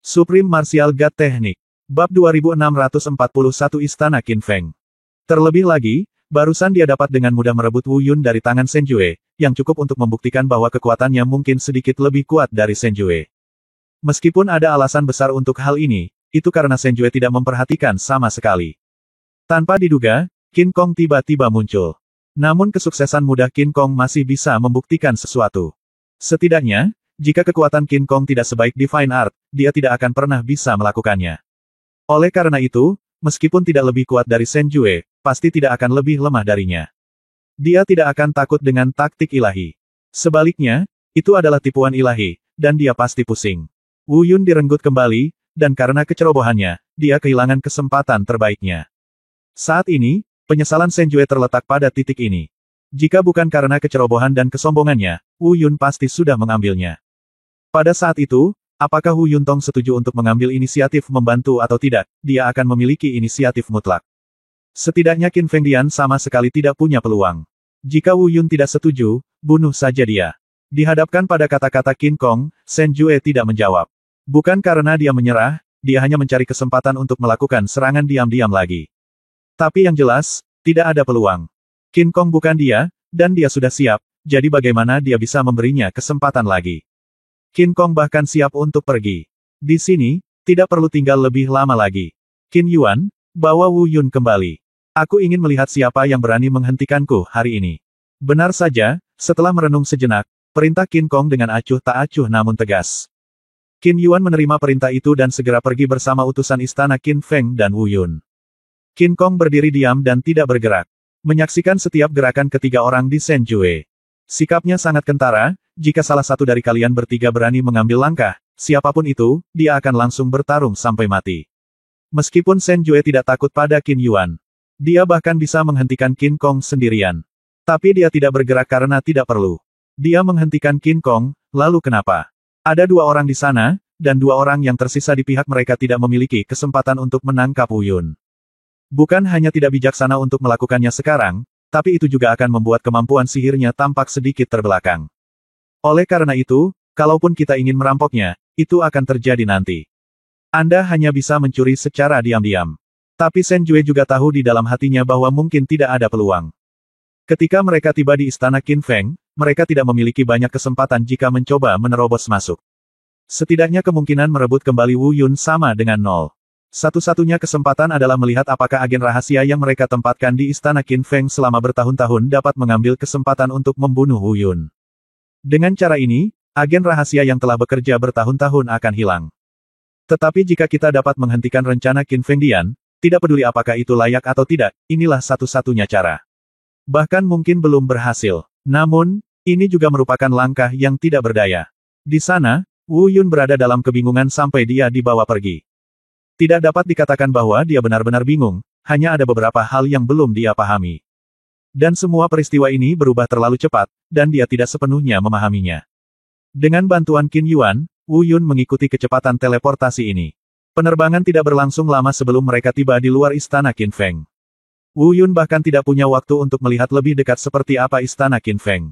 Supreme Martial God Technique. Bab 2641 Istana Qin Feng. Terlebih lagi, barusan dia dapat dengan mudah merebut Wu Yun dari tangan Shen Jue, yang cukup untuk membuktikan bahwa kekuatannya mungkin sedikit lebih kuat dari Shen Jue. Meskipun ada alasan besar untuk hal ini, itu karena Shen Jue tidak memperhatikan sama sekali. Tanpa diduga, Qin Gong tiba-tiba muncul. Namun kesuksesan mudah Qin Gong masih bisa membuktikan sesuatu. Setidaknya, jika kekuatan Qin Gong tidak sebaik Divine Art, dia tidak akan pernah bisa melakukannya. Oleh karena itu, meskipun tidak lebih kuat dari Shen Jue, pasti tidak akan lebih lemah darinya. Dia tidak akan takut dengan taktik ilahi. Sebaliknya, itu adalah tipuan ilahi, dan dia pasti pusing. Wu Yun direnggut kembali, dan karena kecerobohannya, dia kehilangan kesempatan terbaiknya. Saat ini, penyesalan Shen Jue terletak pada titik ini. Jika bukan karena kecerobohan dan kesombongannya, Wu Yun pasti sudah mengambilnya. Pada saat itu, apakah Wu Yuntong setuju untuk mengambil inisiatif membantu atau tidak, dia akan memiliki inisiatif mutlak. Setidaknya Qin Feng Dian sama sekali tidak punya peluang. Jika Wu Yun tidak setuju, bunuh saja dia. Dihadapkan pada kata-kata Qin Gong, Shen Jue tidak menjawab. Bukan karena dia menyerah, dia hanya mencari kesempatan untuk melakukan serangan diam-diam lagi. Tapi yang jelas, tidak ada peluang. Qin Gong bukan dia, dan dia sudah siap, jadi bagaimana dia bisa memberinya kesempatan lagi. Qin Gong bahkan siap untuk pergi. Di sini, tidak perlu tinggal lebih lama lagi. Qin Yuan, bawa Wu Yun kembali. Aku ingin melihat siapa yang berani menghentikanku hari ini. Benar saja, setelah merenung sejenak, perintah Qin Gong dengan acuh tak acuh namun tegas. Qin Yuan menerima perintah itu dan segera pergi bersama utusan istana Qin Feng dan Wu Yun. Qin Gong berdiri diam dan tidak bergerak. Menyaksikan setiap gerakan ketiga orang di Shen Jue. Sikapnya sangat kentara, jika salah satu dari kalian bertiga berani mengambil langkah, siapapun itu, dia akan langsung bertarung sampai mati. Meskipun Shen Jue tidak takut pada Qin Yuan. Dia bahkan bisa menghentikan Qin Gong sendirian. Tapi dia tidak bergerak karena tidak perlu. Dia menghentikan Qin Gong, lalu kenapa? Ada dua orang di sana, dan dua orang yang tersisa di pihak mereka tidak memiliki kesempatan untuk menangkap Wu Yun. Bukan hanya tidak bijaksana untuk melakukannya sekarang, tapi itu juga akan membuat kemampuan sihirnya tampak sedikit terbelakang. Oleh karena itu, kalaupun kita ingin merampoknya, itu akan terjadi nanti. Anda hanya bisa mencuri secara diam-diam. Tapi Shen Jue juga tahu di dalam hatinya bahwa mungkin tidak ada peluang. Ketika mereka tiba di istana Qin Feng, mereka tidak memiliki banyak kesempatan jika mencoba menerobos masuk. Setidaknya kemungkinan merebut kembali Wu Yun sama dengan nol. Satu-satunya kesempatan adalah melihat apakah agen rahasia yang mereka tempatkan di istana Qin Feng selama bertahun-tahun dapat mengambil kesempatan untuk membunuh Wu Yun. Dengan cara ini, agen rahasia yang telah bekerja bertahun-tahun akan hilang. Tetapi jika kita dapat menghentikan rencana Qin Feng Dian, tidak peduli apakah itu layak atau tidak, inilah satu-satunya cara. Bahkan mungkin belum berhasil. Namun, ini juga merupakan langkah yang tidak berdaya. Di sana, Wu Yun berada dalam kebingungan sampai dia dibawa pergi. Tidak dapat dikatakan bahwa dia benar-benar bingung, hanya ada beberapa hal yang belum dia pahami. Dan semua peristiwa ini berubah terlalu cepat, dan dia tidak sepenuhnya memahaminya. Dengan bantuan Qin Yuan, Wu Yun mengikuti kecepatan teleportasi ini. Penerbangan tidak berlangsung lama sebelum mereka tiba di luar istana Qin Feng. Wu Yun bahkan tidak punya waktu untuk melihat lebih dekat seperti apa istana Qin Feng.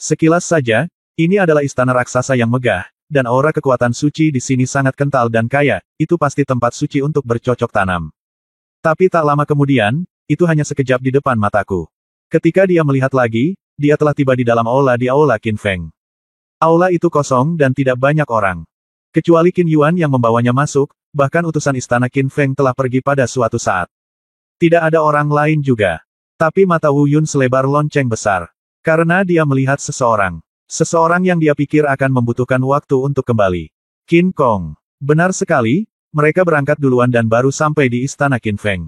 Sekilas saja, ini adalah istana raksasa yang megah, dan aura kekuatan suci di sini sangat kental dan kaya, itu pasti tempat suci untuk bercocok tanam. Tapi tak lama kemudian, itu hanya sekejap di depan mataku. Ketika dia melihat lagi, dia telah tiba di dalam aula Qin Feng. Aula itu kosong dan tidak banyak orang. Kecuali Qin Yuan yang membawanya masuk, bahkan utusan istana Qin Feng telah pergi pada suatu saat. Tidak ada orang lain juga. Tapi mata Wu Yun selebar lonceng besar. Karena dia melihat seseorang. Seseorang yang dia pikir akan membutuhkan waktu untuk kembali. Qin Gong. Benar sekali, mereka berangkat duluan dan baru sampai di istana Qin Feng.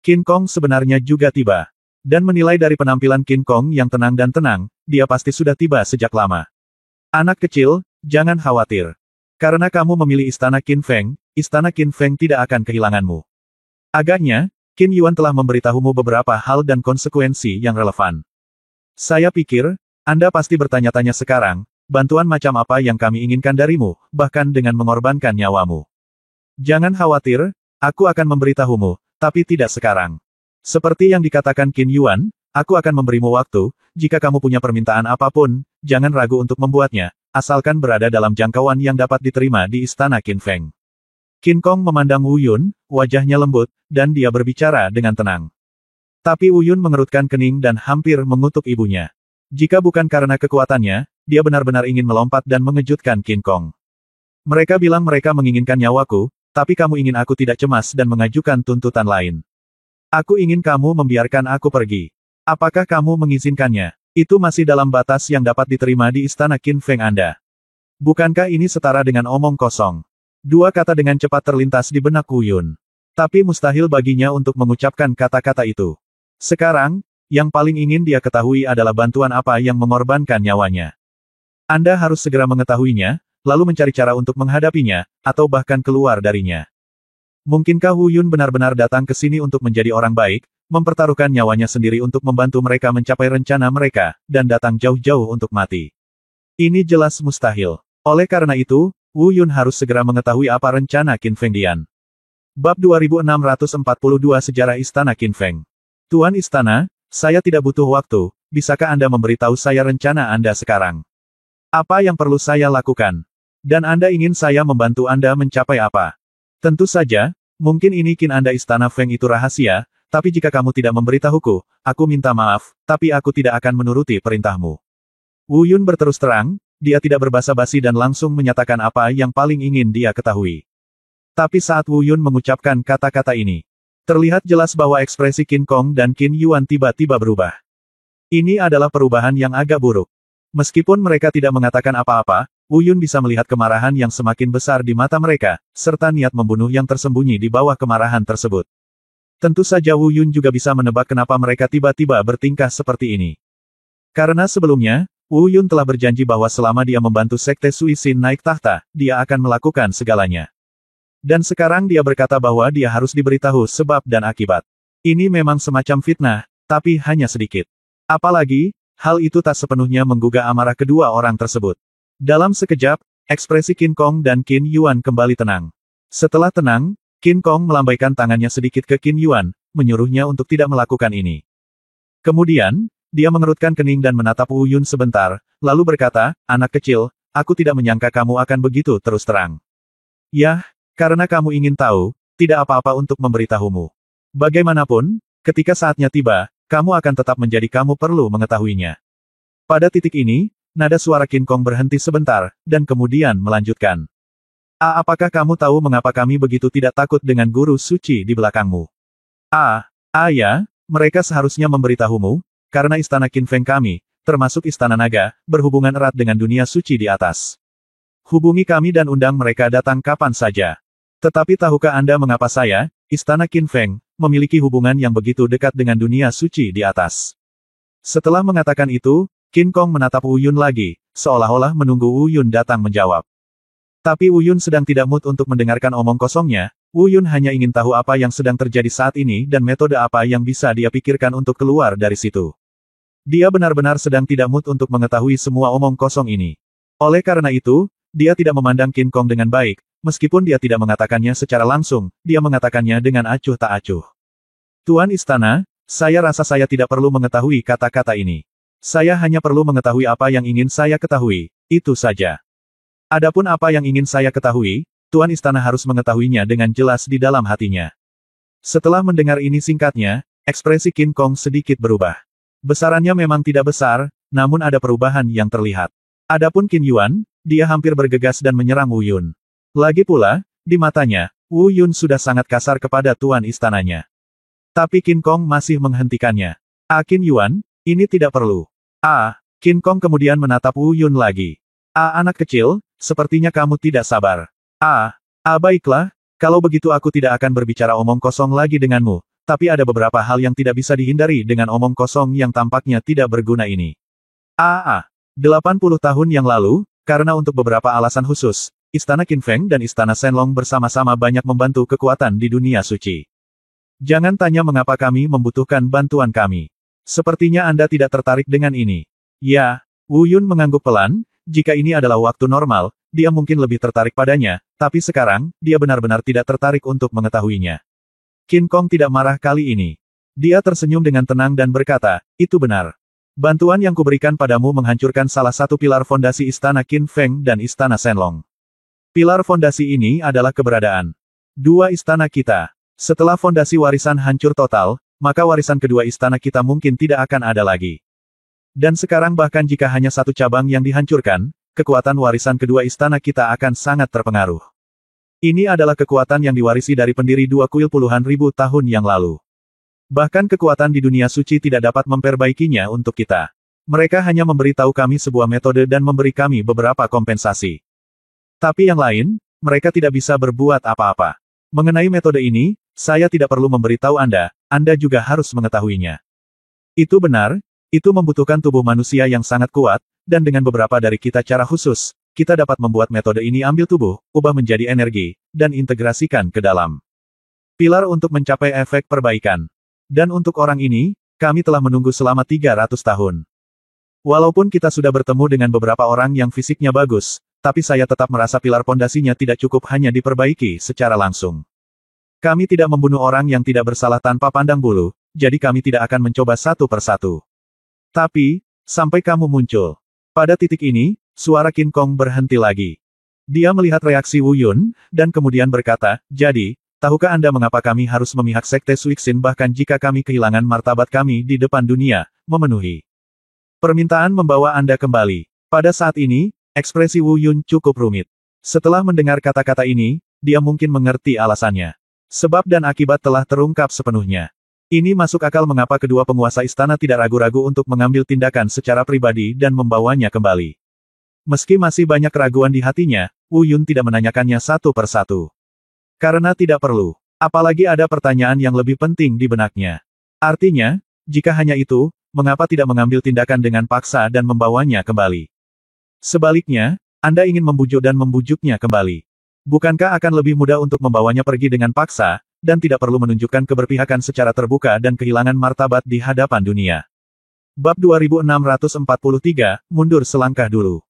Qin Gong sebenarnya juga tiba. Dan menilai dari penampilan Qin Gong yang tenang dan tenang, dia pasti sudah tiba sejak lama. Anak kecil, jangan khawatir. Karena kamu memilih istana Qin Feng tidak akan kehilanganmu. Agaknya, Qin Yuan telah memberitahumu beberapa hal dan konsekuensi yang relevan. Saya pikir, Anda pasti bertanya-tanya sekarang, bantuan macam apa yang kami inginkan darimu, bahkan dengan mengorbankan nyawamu. Jangan khawatir, aku akan memberitahumu, tapi tidak sekarang. Seperti yang dikatakan Qin Yuan, aku akan memberimu waktu, jika kamu punya permintaan apapun, jangan ragu untuk membuatnya, asalkan berada dalam jangkauan yang dapat diterima di istana Qin Feng. Qin Gong memandang Wu Yun, wajahnya lembut, dan dia berbicara dengan tenang. Tapi Wu Yun mengerutkan kening dan hampir mengutuk ibunya. Jika bukan karena kekuatannya, dia benar-benar ingin melompat dan mengejutkan Qin Gong. Mereka bilang mereka menginginkan nyawaku, tapi kamu ingin aku tidak cemas dan mengajukan tuntutan lain. Aku ingin kamu membiarkan aku pergi. Apakah kamu mengizinkannya? Itu masih dalam batas yang dapat diterima di istana Qin Feng Anda. Bukankah ini setara dengan omong kosong? Dua kata dengan cepat terlintas di benak Wu Yun. Tapi mustahil baginya untuk mengucapkan kata-kata itu. Sekarang, yang paling ingin dia ketahui adalah bantuan apa yang mengorbankan nyawanya. Anda harus segera mengetahuinya, lalu mencari cara untuk menghadapinya, atau bahkan keluar darinya. Mungkinkah Wu Yun benar-benar datang ke sini untuk menjadi orang baik, mempertaruhkan nyawanya sendiri untuk membantu mereka mencapai rencana mereka, dan datang jauh-jauh untuk mati? Ini jelas mustahil. Oleh karena itu, Wu Yun harus segera mengetahui apa rencana Qin Feng Dian. Bab 2642 Sejarah Istana Qin Feng. Tuan Istana, saya tidak butuh waktu, bisakah Anda memberitahu saya rencana Anda sekarang? Apa yang perlu saya lakukan? Dan Anda ingin saya membantu Anda mencapai apa? Tentu saja, mungkin ini Qin Anda Istana Feng itu rahasia, tapi jika kamu tidak memberitahuku, aku minta maaf, tapi aku tidak akan menuruti perintahmu. Wu Yun berterus terang, dia tidak berbasa-basi dan langsung menyatakan apa yang paling ingin dia ketahui. Tapi saat Wu Yun mengucapkan kata-kata ini, terlihat jelas bahwa ekspresi Qin Gong dan Qin Yuan tiba-tiba berubah. Ini adalah perubahan yang agak buruk. Meskipun mereka tidak mengatakan apa-apa, Wu Yun bisa melihat kemarahan yang semakin besar di mata mereka, serta niat membunuh yang tersembunyi di bawah kemarahan tersebut. Tentu saja Wu Yun juga bisa menebak kenapa mereka tiba-tiba bertingkah seperti ini. Karena sebelumnya, Wu Yun telah berjanji bahwa selama dia membantu Sekte Sui Xin naik tahta, dia akan melakukan segalanya. Dan sekarang dia berkata bahwa dia harus diberitahu sebab dan akibat. Ini memang semacam fitnah, tapi hanya sedikit. Apalagi, hal itu tak sepenuhnya menggugah amarah kedua orang tersebut. Dalam sekejap, ekspresi Qin Gong dan Qin Yuan kembali tenang. Setelah tenang, Qin Gong melambaikan tangannya sedikit ke Qin Yuan, menyuruhnya untuk tidak melakukan ini. Kemudian, dia mengerutkan kening dan menatap Wu Yun sebentar, lalu berkata, anak kecil, aku tidak menyangka kamu akan begitu terus terang. Yah, karena kamu ingin tahu, tidak apa-apa untuk memberitahumu. Bagaimanapun, ketika saatnya tiba, kamu akan tetap menjadi kamu perlu mengetahuinya. Pada titik ini, nada suara Qin Gong berhenti sebentar, dan kemudian melanjutkan. Apakah kamu tahu mengapa kami begitu tidak takut dengan guru suci di belakangmu? Ya, mereka seharusnya memberitahumu, karena istana Qin Feng kami, termasuk istana naga, berhubungan erat dengan dunia suci di atas. Hubungi kami dan undang mereka datang kapan saja. Tetapi tahukah Anda mengapa saya, istana Qin Feng, memiliki hubungan yang begitu dekat dengan dunia suci di atas? Setelah mengatakan itu, Qin Gong menatap Wu Yun lagi, seolah-olah menunggu Wu Yun datang menjawab. Tapi Wu Yun sedang tidak mood untuk mendengarkan omong kosongnya, Wu Yun hanya ingin tahu apa yang sedang terjadi saat ini dan metode apa yang bisa dia pikirkan untuk keluar dari situ. Dia benar-benar sedang tidak mood untuk mengetahui semua omong kosong ini. Oleh karena itu, dia tidak memandang Qin Gong dengan baik, meskipun dia tidak mengatakannya secara langsung, dia mengatakannya dengan acuh tak acuh. Tuan Istana, saya rasa saya tidak perlu mengetahui kata-kata ini. Saya hanya perlu mengetahui apa yang ingin saya ketahui, itu saja. Adapun apa yang ingin saya ketahui, Tuan Istana harus mengetahuinya dengan jelas di dalam hatinya. Setelah mendengar ini singkatnya, ekspresi Qin Gong sedikit berubah. Besarannya memang tidak besar, namun ada perubahan yang terlihat. Adapun Qin Yuan, dia hampir bergegas dan menyerang Wu Yun. Lagi pula, di matanya, Wu Yun sudah sangat kasar kepada Tuan Istananya. Tapi Qin Gong masih menghentikannya. Qin Yuan, ini tidak perlu. Qin Gong kemudian menatap Wu Yun lagi. Anak kecil, sepertinya kamu tidak sabar. Baiklah, kalau begitu aku tidak akan berbicara omong kosong lagi denganmu, tapi ada beberapa hal yang tidak bisa dihindari dengan omong kosong yang tampaknya tidak berguna ini. 80 tahun yang lalu, karena untuk beberapa alasan khusus, Istana Qin Feng dan Istana Shenlong bersama-sama banyak membantu kekuatan di dunia suci. Jangan tanya mengapa kami membutuhkan bantuan kami. Sepertinya Anda tidak tertarik dengan ini. Ya, Wu Yun mengangguk pelan. Jika ini adalah waktu normal, dia mungkin lebih tertarik padanya, tapi sekarang, dia benar-benar tidak tertarik untuk mengetahuinya. Qin Gong tidak marah kali ini. Dia tersenyum dengan tenang dan berkata, itu benar. Bantuan yang kuberikan padamu menghancurkan salah satu pilar fondasi Istana Qin Feng dan Istana Shenlong. Pilar fondasi ini adalah keberadaan dua istana kita. Setelah fondasi warisan hancur total, maka warisan kedua istana kita mungkin tidak akan ada lagi. Dan sekarang bahkan jika hanya satu cabang yang dihancurkan, kekuatan warisan kedua istana kita akan sangat terpengaruh. Ini adalah kekuatan yang diwarisi dari pendiri dua kuil puluhan ribu tahun yang lalu. Bahkan kekuatan di dunia suci tidak dapat memperbaikinya untuk kita. Mereka hanya memberitahu kami sebuah metode dan memberi kami beberapa kompensasi. Tapi yang lain, mereka tidak bisa berbuat apa-apa. Mengenai metode ini, saya tidak perlu memberitahu Anda juga harus mengetahuinya. Itu benar, itu membutuhkan tubuh manusia yang sangat kuat, dan dengan beberapa dari kita cara khusus, kita dapat membuat metode ini ambil tubuh, ubah menjadi energi, dan integrasikan ke dalam pilar untuk mencapai efek perbaikan. Dan untuk orang ini, kami telah menunggu selama 300 tahun. Walaupun kita sudah bertemu dengan beberapa orang yang fisiknya bagus, tapi saya tetap merasa pilar pondasinya tidak cukup hanya diperbaiki secara langsung. Kami tidak membunuh orang yang tidak bersalah tanpa pandang bulu, jadi kami tidak akan mencoba satu persatu. Tapi, sampai kamu muncul. Pada titik ini, suara Qin Gong berhenti lagi. Dia melihat reaksi Wu Yun, dan kemudian berkata, jadi, tahukah Anda mengapa kami harus memihak Sekte Suixin bahkan jika kami kehilangan martabat kami di depan dunia, memenuhi permintaan membawa Anda kembali. Pada saat ini, ekspresi Wu Yun cukup rumit. Setelah mendengar kata-kata ini, dia mungkin mengerti alasannya. Sebab dan akibat telah terungkap sepenuhnya. Ini masuk akal mengapa kedua penguasa istana tidak ragu-ragu untuk mengambil tindakan secara pribadi dan membawanya kembali. Meski masih banyak keraguan di hatinya, Wu Yun tidak menanyakannya satu persatu. Karena tidak perlu. Apalagi ada pertanyaan yang lebih penting di benaknya. Artinya, jika hanya itu, mengapa tidak mengambil tindakan dengan paksa dan membawanya kembali? Sebaliknya, Anda ingin membujuk dan membujuknya kembali. Bukankah akan lebih mudah untuk membawanya pergi dengan paksa, dan tidak perlu menunjukkan keberpihakan secara terbuka dan kehilangan martabat di hadapan dunia? Bab 2643, mundur selangkah dulu.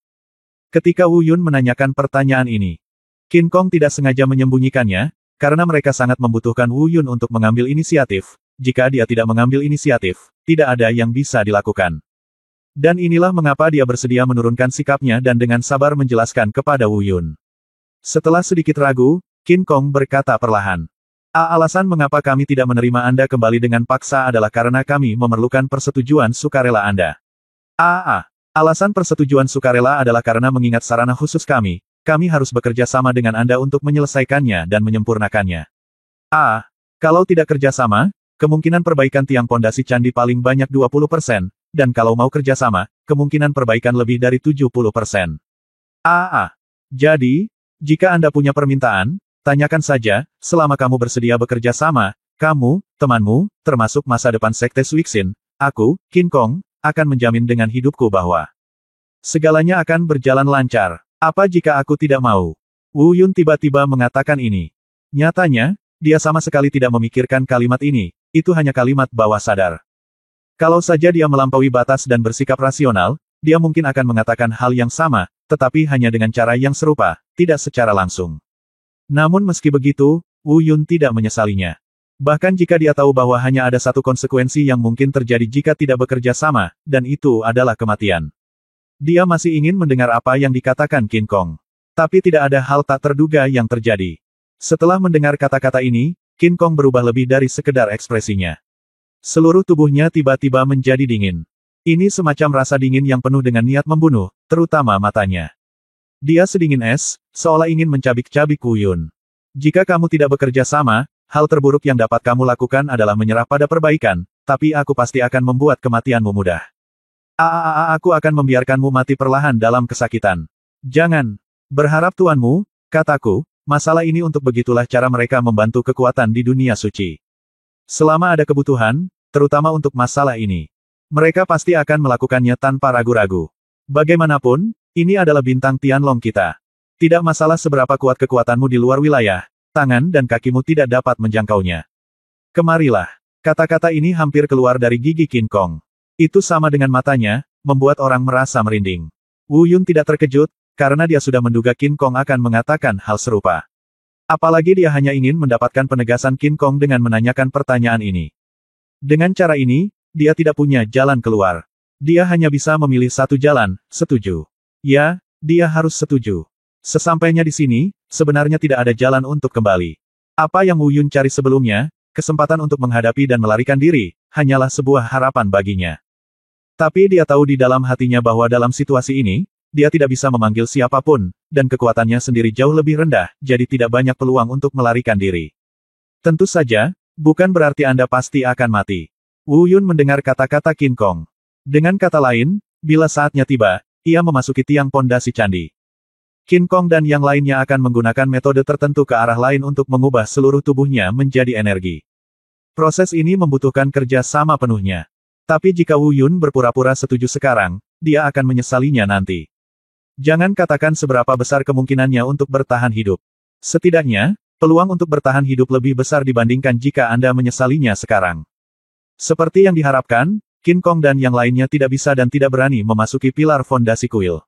Ketika Wu Yun menanyakan pertanyaan ini, Qin Gong tidak sengaja menyembunyikannya, karena mereka sangat membutuhkan Wu Yun untuk mengambil inisiatif. Jika dia tidak mengambil inisiatif, tidak ada yang bisa dilakukan. Dan inilah mengapa dia bersedia menurunkan sikapnya dan dengan sabar menjelaskan kepada Wu Yun. Setelah sedikit ragu, Qin Gong berkata perlahan. Alasan mengapa kami tidak menerima Anda kembali dengan paksa adalah karena kami memerlukan persetujuan sukarela Anda. Alasan persetujuan sukarela adalah karena mengingat sarana khusus kami harus bekerja sama dengan Anda untuk menyelesaikannya dan menyempurnakannya. Kalau tidak kerja sama, kemungkinan perbaikan tiang pondasi candi paling banyak 20%, dan kalau mau kerja sama, kemungkinan perbaikan lebih dari 70%. Jadi, jika Anda punya permintaan, tanyakan saja, selama kamu bersedia bekerja sama, kamu, temanmu, termasuk masa depan Sekte Suixin, aku, Qin Gong, akan menjamin dengan hidupku bahwa segalanya akan berjalan lancar. Apa jika aku tidak mau? Wu Yun tiba-tiba mengatakan ini. Nyatanya, dia sama sekali tidak memikirkan kalimat ini, itu hanya kalimat bawah sadar. Kalau saja dia melampaui batas dan bersikap rasional, dia mungkin akan mengatakan hal yang sama, tetapi hanya dengan cara yang serupa, tidak secara langsung. Namun meski begitu, Wu Yun tidak menyesalinya. Bahkan jika dia tahu bahwa hanya ada satu konsekuensi yang mungkin terjadi jika tidak bekerja sama, dan itu adalah kematian. Dia masih ingin mendengar apa yang dikatakan Qin Gong. Tapi tidak ada hal tak terduga yang terjadi. Setelah mendengar kata-kata ini, Qin Gong berubah lebih dari sekedar ekspresinya. Seluruh tubuhnya tiba-tiba menjadi dingin. Ini semacam rasa dingin yang penuh dengan niat membunuh, terutama matanya. Dia sedingin es, seolah ingin mencabik-cabik Wu Yun. Jika kamu tidak bekerja sama, hal terburuk yang dapat kamu lakukan adalah menyerah pada perbaikan, tapi aku pasti akan membuat kematianmu mudah. Aku akan membiarkanmu mati perlahan dalam kesakitan. Jangan berharap tuanmu, kataku, masalah ini untuk begitulah cara mereka membantu kekuatan di dunia suci. Selama ada kebutuhan, terutama untuk masalah ini, mereka pasti akan melakukannya tanpa ragu-ragu. Bagaimanapun, ini adalah bintang Tianlong kita. Tidak masalah seberapa kuat kekuatanmu di luar wilayah, tangan dan kakimu tidak dapat menjangkaunya. Kemarilah. Kata-kata ini hampir keluar dari gigi Qin Gong. Itu sama dengan matanya, membuat orang merasa merinding. Wu Yun tidak terkejut, karena dia sudah menduga Qin Gong akan mengatakan hal serupa. Apalagi dia hanya ingin mendapatkan penegasan Qin Gong dengan menanyakan pertanyaan ini. Dengan cara ini, dia tidak punya jalan keluar. Dia hanya bisa memilih satu jalan, setuju. Ya, dia harus setuju. Sesampainya di sini, sebenarnya tidak ada jalan untuk kembali. Apa yang Wu Yun cari sebelumnya, kesempatan untuk menghadapi dan melarikan diri, hanyalah sebuah harapan baginya. Tapi dia tahu di dalam hatinya bahwa dalam situasi ini, dia tidak bisa memanggil siapapun, dan kekuatannya sendiri jauh lebih rendah, jadi tidak banyak peluang untuk melarikan diri. Tentu saja, bukan berarti Anda pasti akan mati. Wu Yun mendengar kata-kata Qin Gong. Dengan kata lain, bila saatnya tiba, ia memasuki tiang pondasi candi. Qin Gong dan yang lainnya akan menggunakan metode tertentu ke arah lain untuk mengubah seluruh tubuhnya menjadi energi. Proses ini membutuhkan kerja sama penuhnya. Tapi jika Wu Yun berpura-pura setuju sekarang, dia akan menyesalinya nanti. Jangan katakan seberapa besar kemungkinannya untuk bertahan hidup. Setidaknya, peluang untuk bertahan hidup lebih besar dibandingkan jika Anda menyesalinya sekarang. Seperti yang diharapkan, Qin Gong dan yang lainnya tidak bisa dan tidak berani memasuki pilar fondasi kuil.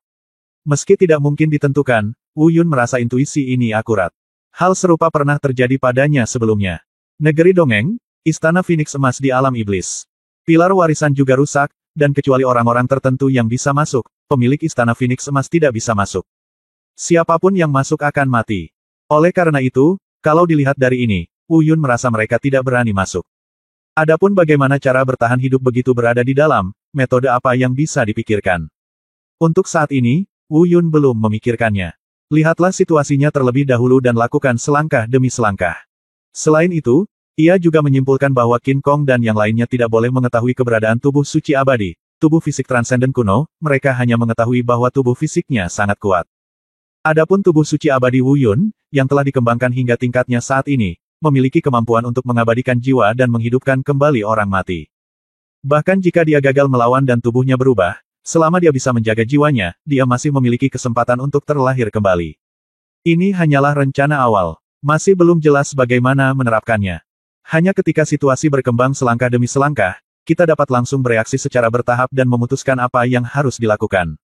Meski tidak mungkin ditentukan, Wu Yun merasa intuisi ini akurat. Hal serupa pernah terjadi padanya sebelumnya. Negeri Dongeng, Istana Phoenix Emas di alam iblis. Pilar warisan juga rusak, dan kecuali orang-orang tertentu yang bisa masuk, pemilik Istana Phoenix Emas tidak bisa masuk. Siapapun yang masuk akan mati. Oleh karena itu, kalau dilihat dari ini, Wu Yun merasa mereka tidak berani masuk. Adapun bagaimana cara bertahan hidup begitu berada di dalam, metode apa yang bisa dipikirkan. Untuk saat ini, Wu Yun belum memikirkannya. Lihatlah situasinya terlebih dahulu dan lakukan selangkah demi selangkah. Selain itu, ia juga menyimpulkan bahwa Qin Gong dan yang lainnya tidak boleh mengetahui keberadaan tubuh suci abadi, tubuh fisik transenden kuno, mereka hanya mengetahui bahwa tubuh fisiknya sangat kuat. Adapun tubuh suci abadi Wu Yun, yang telah dikembangkan hingga tingkatnya saat ini, memiliki kemampuan untuk mengabadikan jiwa dan menghidupkan kembali orang mati. Bahkan jika dia gagal melawan dan tubuhnya berubah, selama dia bisa menjaga jiwanya, dia masih memiliki kesempatan untuk terlahir kembali. Ini hanyalah rencana awal. Masih belum jelas bagaimana menerapkannya. Hanya ketika situasi berkembang selangkah demi selangkah, kita dapat langsung bereaksi secara bertahap dan memutuskan apa yang harus dilakukan.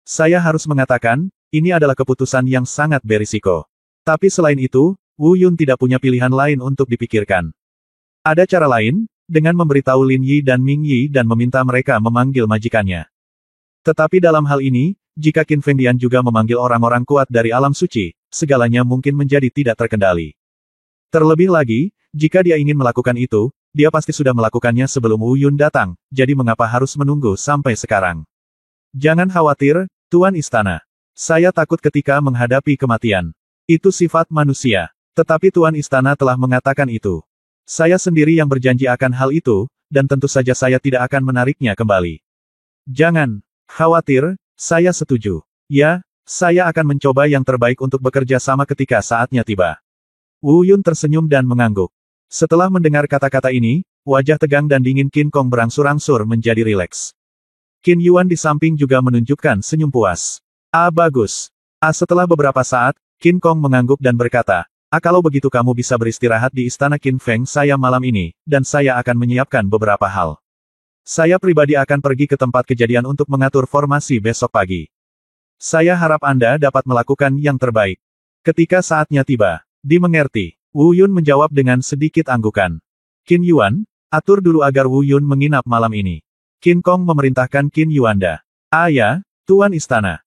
Saya harus mengatakan, ini adalah keputusan yang sangat berisiko. Tapi selain itu, Wu Yun tidak punya pilihan lain untuk dipikirkan. Ada cara lain, dengan memberitahu Lin Yi dan Ming Yi dan meminta mereka memanggil majikannya. Tetapi dalam hal ini, jika Qin Fengdian juga memanggil orang-orang kuat dari alam suci, segalanya mungkin menjadi tidak terkendali. Terlebih lagi, jika dia ingin melakukan itu, dia pasti sudah melakukannya sebelum Wu Yun datang, jadi mengapa harus menunggu sampai sekarang? Jangan khawatir, Tuan Istana. Saya takut ketika menghadapi kematian. Itu sifat manusia. Tetapi Tuan Istana telah mengatakan itu. Saya sendiri yang berjanji akan hal itu, dan tentu saja saya tidak akan menariknya kembali. Jangan khawatir, saya setuju. Ya, saya akan mencoba yang terbaik untuk bekerja sama ketika saatnya tiba. Wu Yun tersenyum dan mengangguk. Setelah mendengar kata-kata ini, wajah tegang dan dingin Qin Gong berangsur-angsur menjadi rileks. Qin Yuan di samping juga menunjukkan senyum puas. Ah bagus. Setelah beberapa saat, Qin Gong mengangguk dan berkata, kalau begitu kamu bisa beristirahat di istana Qin Feng saya malam ini, dan saya akan menyiapkan beberapa hal. Saya pribadi akan pergi ke tempat kejadian untuk mengatur formasi besok pagi. Saya harap Anda dapat melakukan yang terbaik. Ketika saatnya tiba, dimengerti. Wu Yun menjawab dengan sedikit anggukan. Qin Yuan, atur dulu agar Wu Yun menginap malam ini. Qin Gong memerintahkan Qin Yuanda. Ya, Tuan Istana.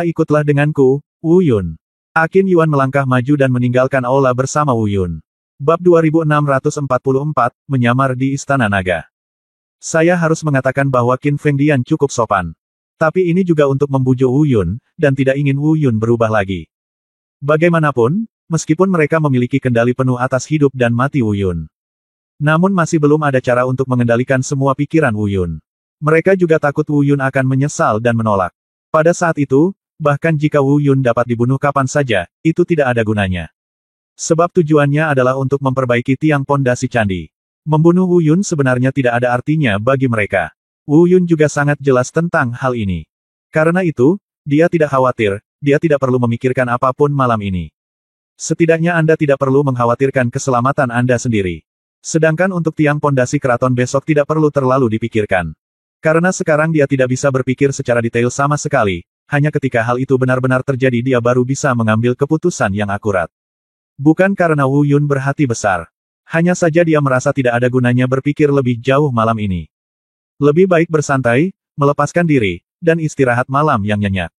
Ikutlah denganku, Wu Yun. Qin Yuan melangkah maju dan meninggalkan aula bersama Wu Yun. Bab 2644, menyamar di Istana Naga. Saya harus mengatakan bahwa Qin Fengdian cukup sopan. Tapi ini juga untuk membujuk Wu Yun, dan tidak ingin Wu Yun berubah lagi. Bagaimanapun, meskipun mereka memiliki kendali penuh atas hidup dan mati Wu Yun. Namun masih belum ada cara untuk mengendalikan semua pikiran Wu Yun. Mereka juga takut Wu Yun akan menyesal dan menolak. Pada saat itu, bahkan jika Wu Yun dapat dibunuh kapan saja, itu tidak ada gunanya. Sebab tujuannya adalah untuk memperbaiki tiang pondasi candi. Membunuh Wu Yun sebenarnya tidak ada artinya bagi mereka. Wu Yun juga sangat jelas tentang hal ini. Karena itu, dia tidak khawatir, dia tidak perlu memikirkan apapun malam ini. Setidaknya Anda tidak perlu mengkhawatirkan keselamatan Anda sendiri. Sedangkan untuk tiang pondasi keraton besok tidak perlu terlalu dipikirkan. Karena sekarang dia tidak bisa berpikir secara detail sama sekali, hanya ketika hal itu benar-benar terjadi dia baru bisa mengambil keputusan yang akurat. Bukan karena Wu Yun berhati besar. Hanya saja dia merasa tidak ada gunanya berpikir lebih jauh malam ini. Lebih baik bersantai, melepaskan diri, dan istirahat malam yang nyenyak.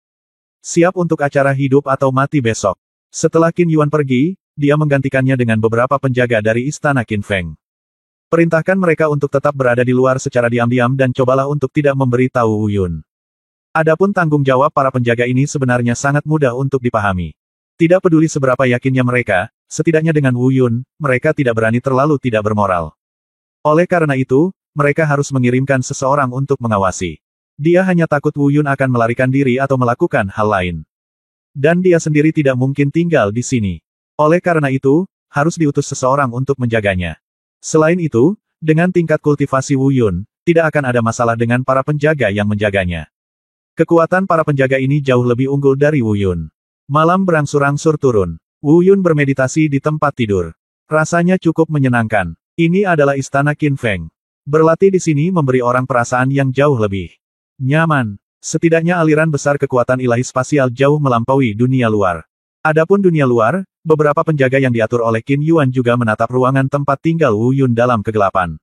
Siap untuk acara hidup atau mati besok. Setelah Qin Yuan pergi, dia menggantikannya dengan beberapa penjaga dari istana Qin Feng. Perintahkan mereka untuk tetap berada di luar secara diam-diam dan cobalah untuk tidak memberi tahu Wu Yun. Adapun tanggung jawab para penjaga ini sebenarnya sangat mudah untuk dipahami. Tidak peduli seberapa yakinnya mereka, setidaknya dengan Wu Yun, mereka tidak berani terlalu tidak bermoral. Oleh karena itu, mereka harus mengirimkan seseorang untuk mengawasi. Dia hanya takut Wu Yun akan melarikan diri atau melakukan hal lain. Dan dia sendiri tidak mungkin tinggal di sini. Oleh karena itu, harus diutus seseorang untuk menjaganya. Selain itu, dengan tingkat kultivasi Wu Yun, tidak akan ada masalah dengan para penjaga yang menjaganya. Kekuatan para penjaga ini jauh lebih unggul dari Wu Yun. Malam berangsur-angsur turun. Wu Yun bermeditasi di tempat tidur. Rasanya cukup menyenangkan. Ini adalah istana Qin Feng. Berlatih di sini memberi orang perasaan yang jauh lebih nyaman. Setidaknya aliran besar kekuatan ilahi spasial jauh melampaui dunia luar. Adapun dunia luar, beberapa penjaga yang diatur oleh Qin Yuan juga menatap ruangan tempat tinggal Wu Yun dalam kegelapan.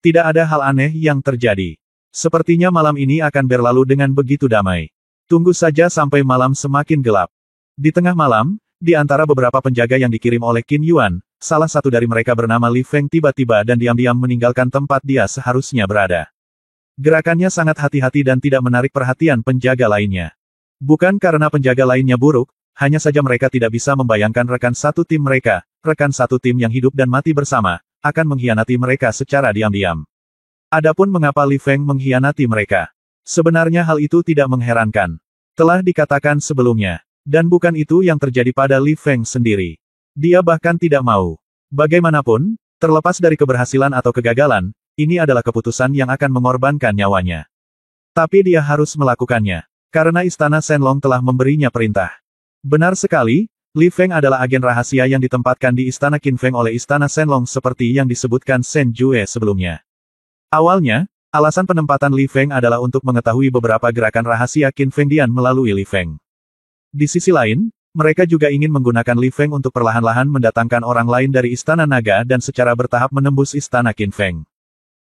Tidak ada hal aneh yang terjadi. Sepertinya malam ini akan berlalu dengan begitu damai. Tunggu saja sampai malam semakin gelap. Di tengah malam, di antara beberapa penjaga yang dikirim oleh Qin Yuan, salah satu dari mereka bernama Li Feng tiba-tiba dan diam-diam meninggalkan tempat dia seharusnya berada. Gerakannya sangat hati-hati dan tidak menarik perhatian penjaga lainnya. Bukan karena penjaga lainnya buruk, hanya saja mereka tidak bisa membayangkan rekan satu tim mereka, rekan satu tim yang hidup dan mati bersama, akan mengkhianati mereka secara diam-diam. Adapun mengapa Li Feng mengkhianati mereka? Sebenarnya hal itu tidak mengherankan. Telah dikatakan sebelumnya. Dan bukan itu yang terjadi pada Li Feng sendiri. Dia bahkan tidak mau. Bagaimanapun, terlepas dari keberhasilan atau kegagalan, ini adalah keputusan yang akan mengorbankan nyawanya. Tapi dia harus melakukannya. Karena Istana Shenlong telah memberinya perintah. Benar sekali, Li Feng adalah agen rahasia yang ditempatkan di Istana Qin Feng oleh Istana Shenlong seperti yang disebutkan Shen Jue sebelumnya. Awalnya, alasan penempatan Li Feng adalah untuk mengetahui beberapa gerakan rahasia Qin Feng Dian melalui Li Feng. Di sisi lain, mereka juga ingin menggunakan Li Feng untuk perlahan-lahan mendatangkan orang lain dari Istana Naga dan secara bertahap menembus Istana Qin Feng.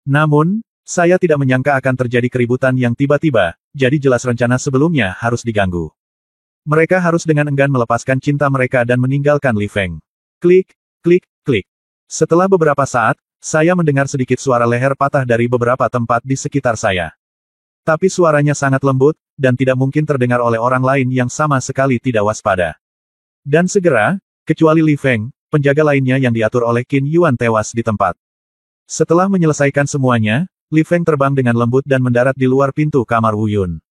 Namun, saya tidak menyangka akan terjadi keributan yang tiba-tiba, jadi jelas rencana sebelumnya harus diganggu. Mereka harus dengan enggan melepaskan cinta mereka dan meninggalkan Li Feng. Klik, klik, klik. Setelah beberapa saat, saya mendengar sedikit suara leher patah dari beberapa tempat di sekitar saya. Tapi suaranya sangat lembut, dan tidak mungkin terdengar oleh orang lain yang sama sekali tidak waspada. Dan segera, kecuali Li Feng, penjaga lainnya yang diatur oleh Qin Yuan tewas di tempat. Setelah menyelesaikan semuanya, Li Feng terbang dengan lembut dan mendarat di luar pintu kamar Wu Yun.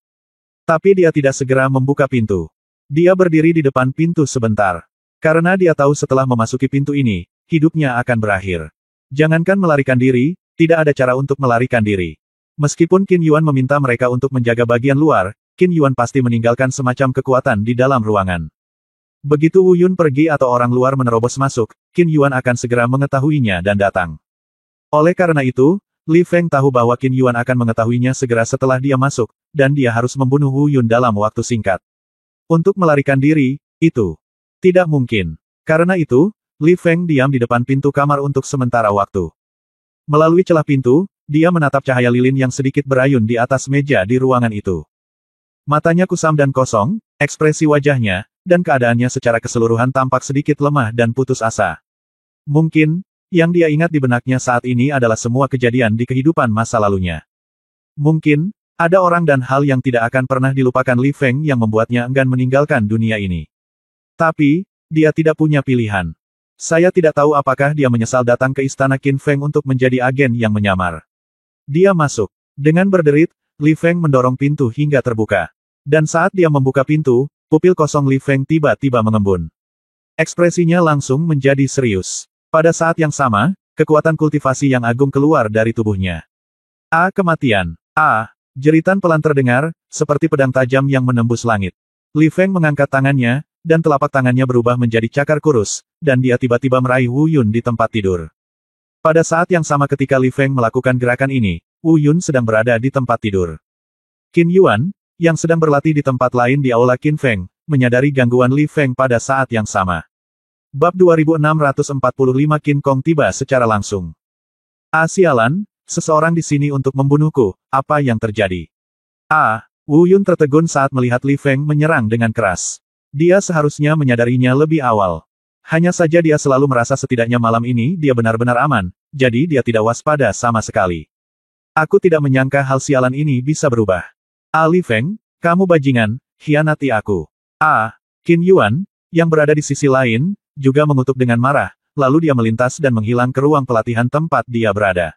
Tapi dia tidak segera membuka pintu. Dia berdiri di depan pintu sebentar. Karena dia tahu setelah memasuki pintu ini, hidupnya akan berakhir. Jangankan melarikan diri, tidak ada cara untuk melarikan diri. Meskipun Qin Yuan meminta mereka untuk menjaga bagian luar, Qin Yuan pasti meninggalkan semacam kekuatan di dalam ruangan. Begitu Wu Yun pergi atau orang luar menerobos masuk, Qin Yuan akan segera mengetahuinya dan datang. Oleh karena itu, Li Feng tahu bahwa Qin Yuan akan mengetahuinya segera setelah dia masuk, dan dia harus membunuh Wu Yun dalam waktu singkat. Untuk melarikan diri, itu tidak mungkin. Karena itu, Li Feng diam di depan pintu kamar untuk sementara waktu. Melalui celah pintu, dia menatap cahaya lilin yang sedikit berayun di atas meja di ruangan itu. Matanya kusam dan kosong, ekspresi wajahnya, dan keadaannya secara keseluruhan tampak sedikit lemah dan putus asa. Mungkin, yang dia ingat di benaknya saat ini adalah semua kejadian di kehidupan masa lalunya. Mungkin, ada orang dan hal yang tidak akan pernah dilupakan Li Feng yang membuatnya enggan meninggalkan dunia ini. Tapi, dia tidak punya pilihan. Saya tidak tahu apakah dia menyesal datang ke Istana Qin Feng untuk menjadi agen yang menyamar. Dia masuk. Dengan berderit, Li Feng mendorong pintu hingga terbuka. Dan saat dia membuka pintu, pupil kosong Li Feng tiba-tiba mengembun. Ekspresinya langsung menjadi serius. Pada saat yang sama, kekuatan kultivasi yang agung keluar dari tubuhnya. Kematian. Jeritan pelan terdengar, seperti pedang tajam yang menembus langit. Li Feng mengangkat tangannya, dan telapak tangannya berubah menjadi cakar kurus, dan dia tiba-tiba meraih Wu Yun di tempat tidur. Pada saat yang sama ketika Li Feng melakukan gerakan ini, Wu Yun sedang berada di tempat tidur. Qin Yuan, yang sedang berlatih di tempat lain di Aula Qin Feng, menyadari gangguan Li Feng pada saat yang sama. Bab 2645 Qin Kong tiba secara langsung. Sialan, seseorang di sini untuk membunuhku, apa yang terjadi? Wu Yun tertegun saat melihat Li Feng menyerang dengan keras. Dia seharusnya menyadarinya lebih awal. Hanya saja dia selalu merasa setidaknya malam ini dia benar-benar aman, jadi dia tidak waspada sama sekali. Aku tidak menyangka hal sialan ini bisa berubah. Li Feng, kamu bajingan, hianati aku. Qin Yuan, yang berada di sisi lain, juga mengutuk dengan marah, lalu dia melintas dan menghilang ke ruang pelatihan tempat dia berada.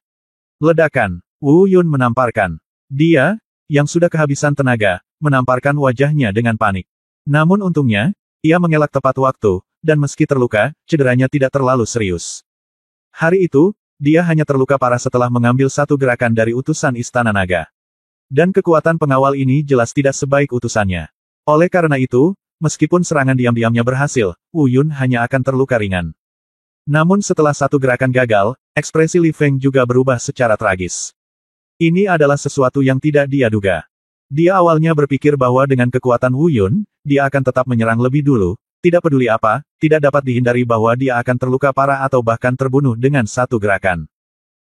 Ledakan. Wu Yun menamparkan. Dia, yang sudah kehabisan tenaga, menamparkan wajahnya dengan panik. Namun untungnya, ia mengelak tepat waktu, dan meski terluka, cederanya tidak terlalu serius. Hari itu, dia hanya terluka parah setelah mengambil satu gerakan dari utusan Istana Naga. Dan kekuatan pengawal ini jelas tidak sebaik utusannya. Oleh karena itu, meskipun serangan diam-diamnya berhasil, Wu Yun hanya akan terluka ringan. Namun setelah satu gerakan gagal, ekspresi Li Feng juga berubah secara tragis. Ini adalah sesuatu yang tidak dia duga. Dia awalnya berpikir bahwa dengan kekuatan Wu Yun, dia akan tetap menyerang lebih dulu, tidak peduli apa, tidak dapat dihindari bahwa dia akan terluka parah atau bahkan terbunuh dengan satu gerakan.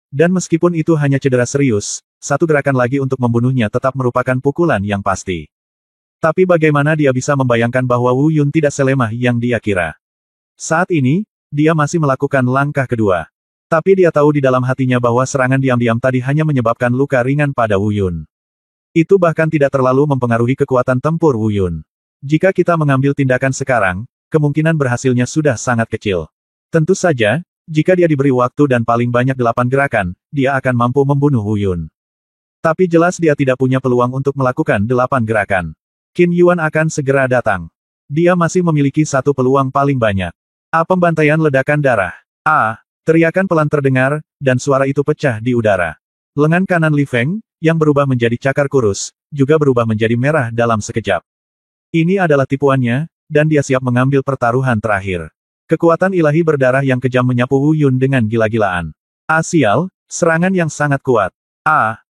Dan meskipun itu hanya cedera serius, satu gerakan lagi untuk membunuhnya tetap merupakan pukulan yang pasti. Tapi bagaimana dia bisa membayangkan bahwa Wu Yun tidak selemah yang dia kira? Saat ini, dia masih melakukan langkah kedua. Tapi dia tahu di dalam hatinya bahwa serangan diam-diam tadi hanya menyebabkan luka ringan pada Wu Yun. Itu bahkan tidak terlalu mempengaruhi kekuatan tempur Wu Yun. Jika kita mengambil tindakan sekarang, kemungkinan berhasilnya sudah sangat kecil. Tentu saja, jika dia diberi waktu dan paling banyak 8 gerakan, dia akan mampu membunuh Wu Yun. Tapi jelas dia tidak punya peluang untuk melakukan 8 gerakan. Qin Yuan akan segera datang. Dia masih memiliki satu peluang paling banyak. Pembantaian ledakan darah. Teriakan pelan terdengar, dan suara itu pecah di udara. Lengan kanan Li Feng, yang berubah menjadi cakar kurus, juga berubah menjadi merah dalam sekejap. Ini adalah tipuannya, dan dia siap mengambil pertaruhan terakhir. Kekuatan ilahi berdarah yang kejam menyapu Wu Yun dengan gila-gilaan. Sial, serangan yang sangat kuat.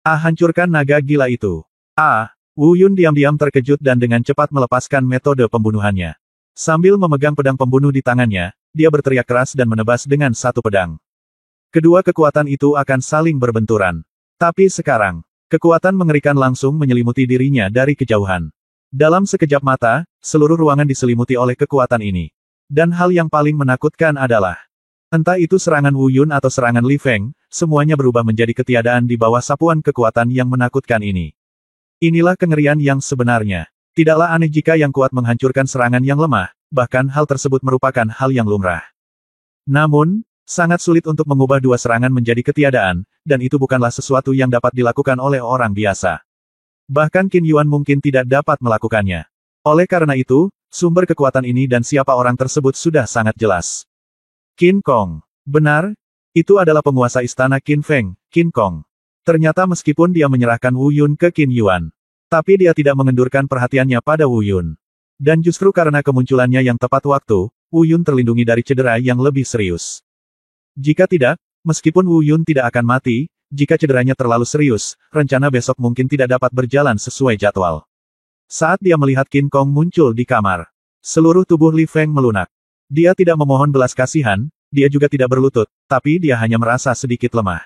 Hancurkan naga gila itu. Wu Yun diam-diam terkejut dan dengan cepat melepaskan metode pembunuhannya. Sambil memegang pedang pembunuh di tangannya, dia berteriak keras dan menebas dengan satu pedang. Kedua kekuatan itu akan saling berbenturan. Tapi sekarang, kekuatan mengerikan langsung menyelimuti dirinya dari kejauhan. Dalam sekejap mata, seluruh ruangan diselimuti oleh kekuatan ini. Dan hal yang paling menakutkan adalah, entah itu serangan Wu Yun atau serangan Li Feng, semuanya berubah menjadi ketiadaan di bawah sapuan kekuatan yang menakutkan ini. Inilah kengerian yang sebenarnya. Tidaklah aneh jika yang kuat menghancurkan serangan yang lemah, bahkan hal tersebut merupakan hal yang lumrah. Namun, sangat sulit untuk mengubah dua serangan menjadi ketiadaan, dan itu bukanlah sesuatu yang dapat dilakukan oleh orang biasa. Bahkan Qin Yuan mungkin tidak dapat melakukannya. Oleh karena itu, sumber kekuatan ini dan siapa orang tersebut sudah sangat jelas. Qin Kong. Benar, itu adalah penguasa istana Qin Feng, Qin Kong. Ternyata meskipun dia menyerahkan Wu Yun ke Qin Yuan, tapi dia tidak mengendurkan perhatiannya pada Wu Yun. Dan justru karena kemunculannya yang tepat waktu, Wu Yun terlindungi dari cedera yang lebih serius. Jika tidak, meskipun Wu Yun tidak akan mati, jika cederanya terlalu serius, rencana besok mungkin tidak dapat berjalan sesuai jadwal. Saat dia melihat Qin Kong muncul di kamar, seluruh tubuh Li Feng melunak. Dia tidak memohon belas kasihan, dia juga tidak berlutut, tapi dia hanya merasa sedikit lemah.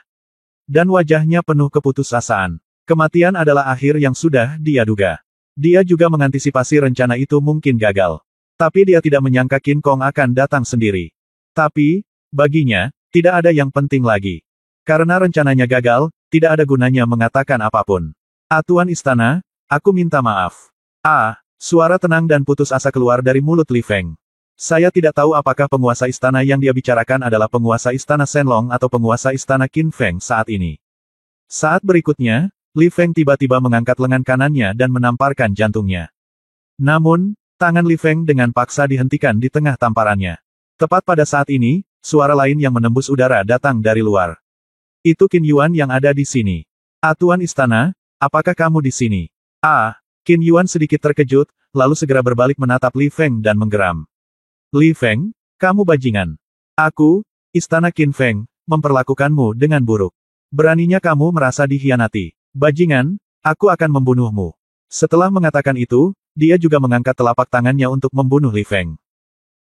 Dan wajahnya penuh keputusasaan. Kematian adalah akhir yang sudah dia duga. Dia juga mengantisipasi rencana itu mungkin gagal. Tapi dia tidak menyangka Qin Kong akan datang sendiri. Tapi, baginya, tidak ada yang penting lagi. Karena rencananya gagal, tidak ada gunanya mengatakan apapun. Tuan Istana, aku minta maaf. Suara tenang dan putus asa keluar dari mulut Li Feng. Saya tidak tahu apakah penguasa istana yang dia bicarakan adalah penguasa istana Shenlong atau penguasa istana Qin Feng saat ini. Saat berikutnya, Li Feng tiba-tiba mengangkat lengan kanannya dan menamparkan jantungnya. Namun, tangan Li Feng dengan paksa dihentikan di tengah tamparannya. Tepat pada saat ini, suara lain yang menembus udara datang dari luar. Itu Qin Yuan yang ada di sini. Tuan Istana, apakah kamu di sini? Qin Yuan sedikit terkejut, lalu segera berbalik menatap Li Feng dan menggeram. Li Feng, kamu bajingan. Aku, Istana Qin Feng, memperlakukanmu dengan buruk. Beraninya kamu merasa dikhianati. Bajingan, aku akan membunuhmu. Setelah mengatakan itu, dia juga mengangkat telapak tangannya untuk membunuh Li Feng.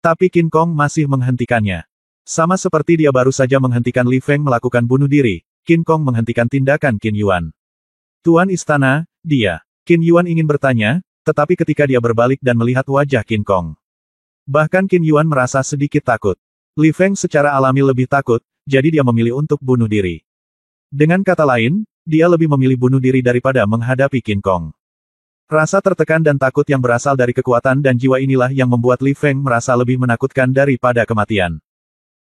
Tapi Qin Kong masih menghentikannya. Sama seperti dia baru saja menghentikan Li Feng melakukan bunuh diri, Qin Kong menghentikan tindakan Qin Yuan. Tuan Istana, dia Qin Yuan ingin bertanya, tetapi ketika dia berbalik dan melihat wajah Qin Kong. Bahkan Qin Yuan merasa sedikit takut. Li Feng secara alami lebih takut, jadi dia memilih untuk bunuh diri. Dengan kata lain, dia lebih memilih bunuh diri daripada menghadapi Qin Kong. Rasa tertekan dan takut yang berasal dari kekuatan dan jiwa inilah yang membuat Li Feng merasa lebih menakutkan daripada kematian.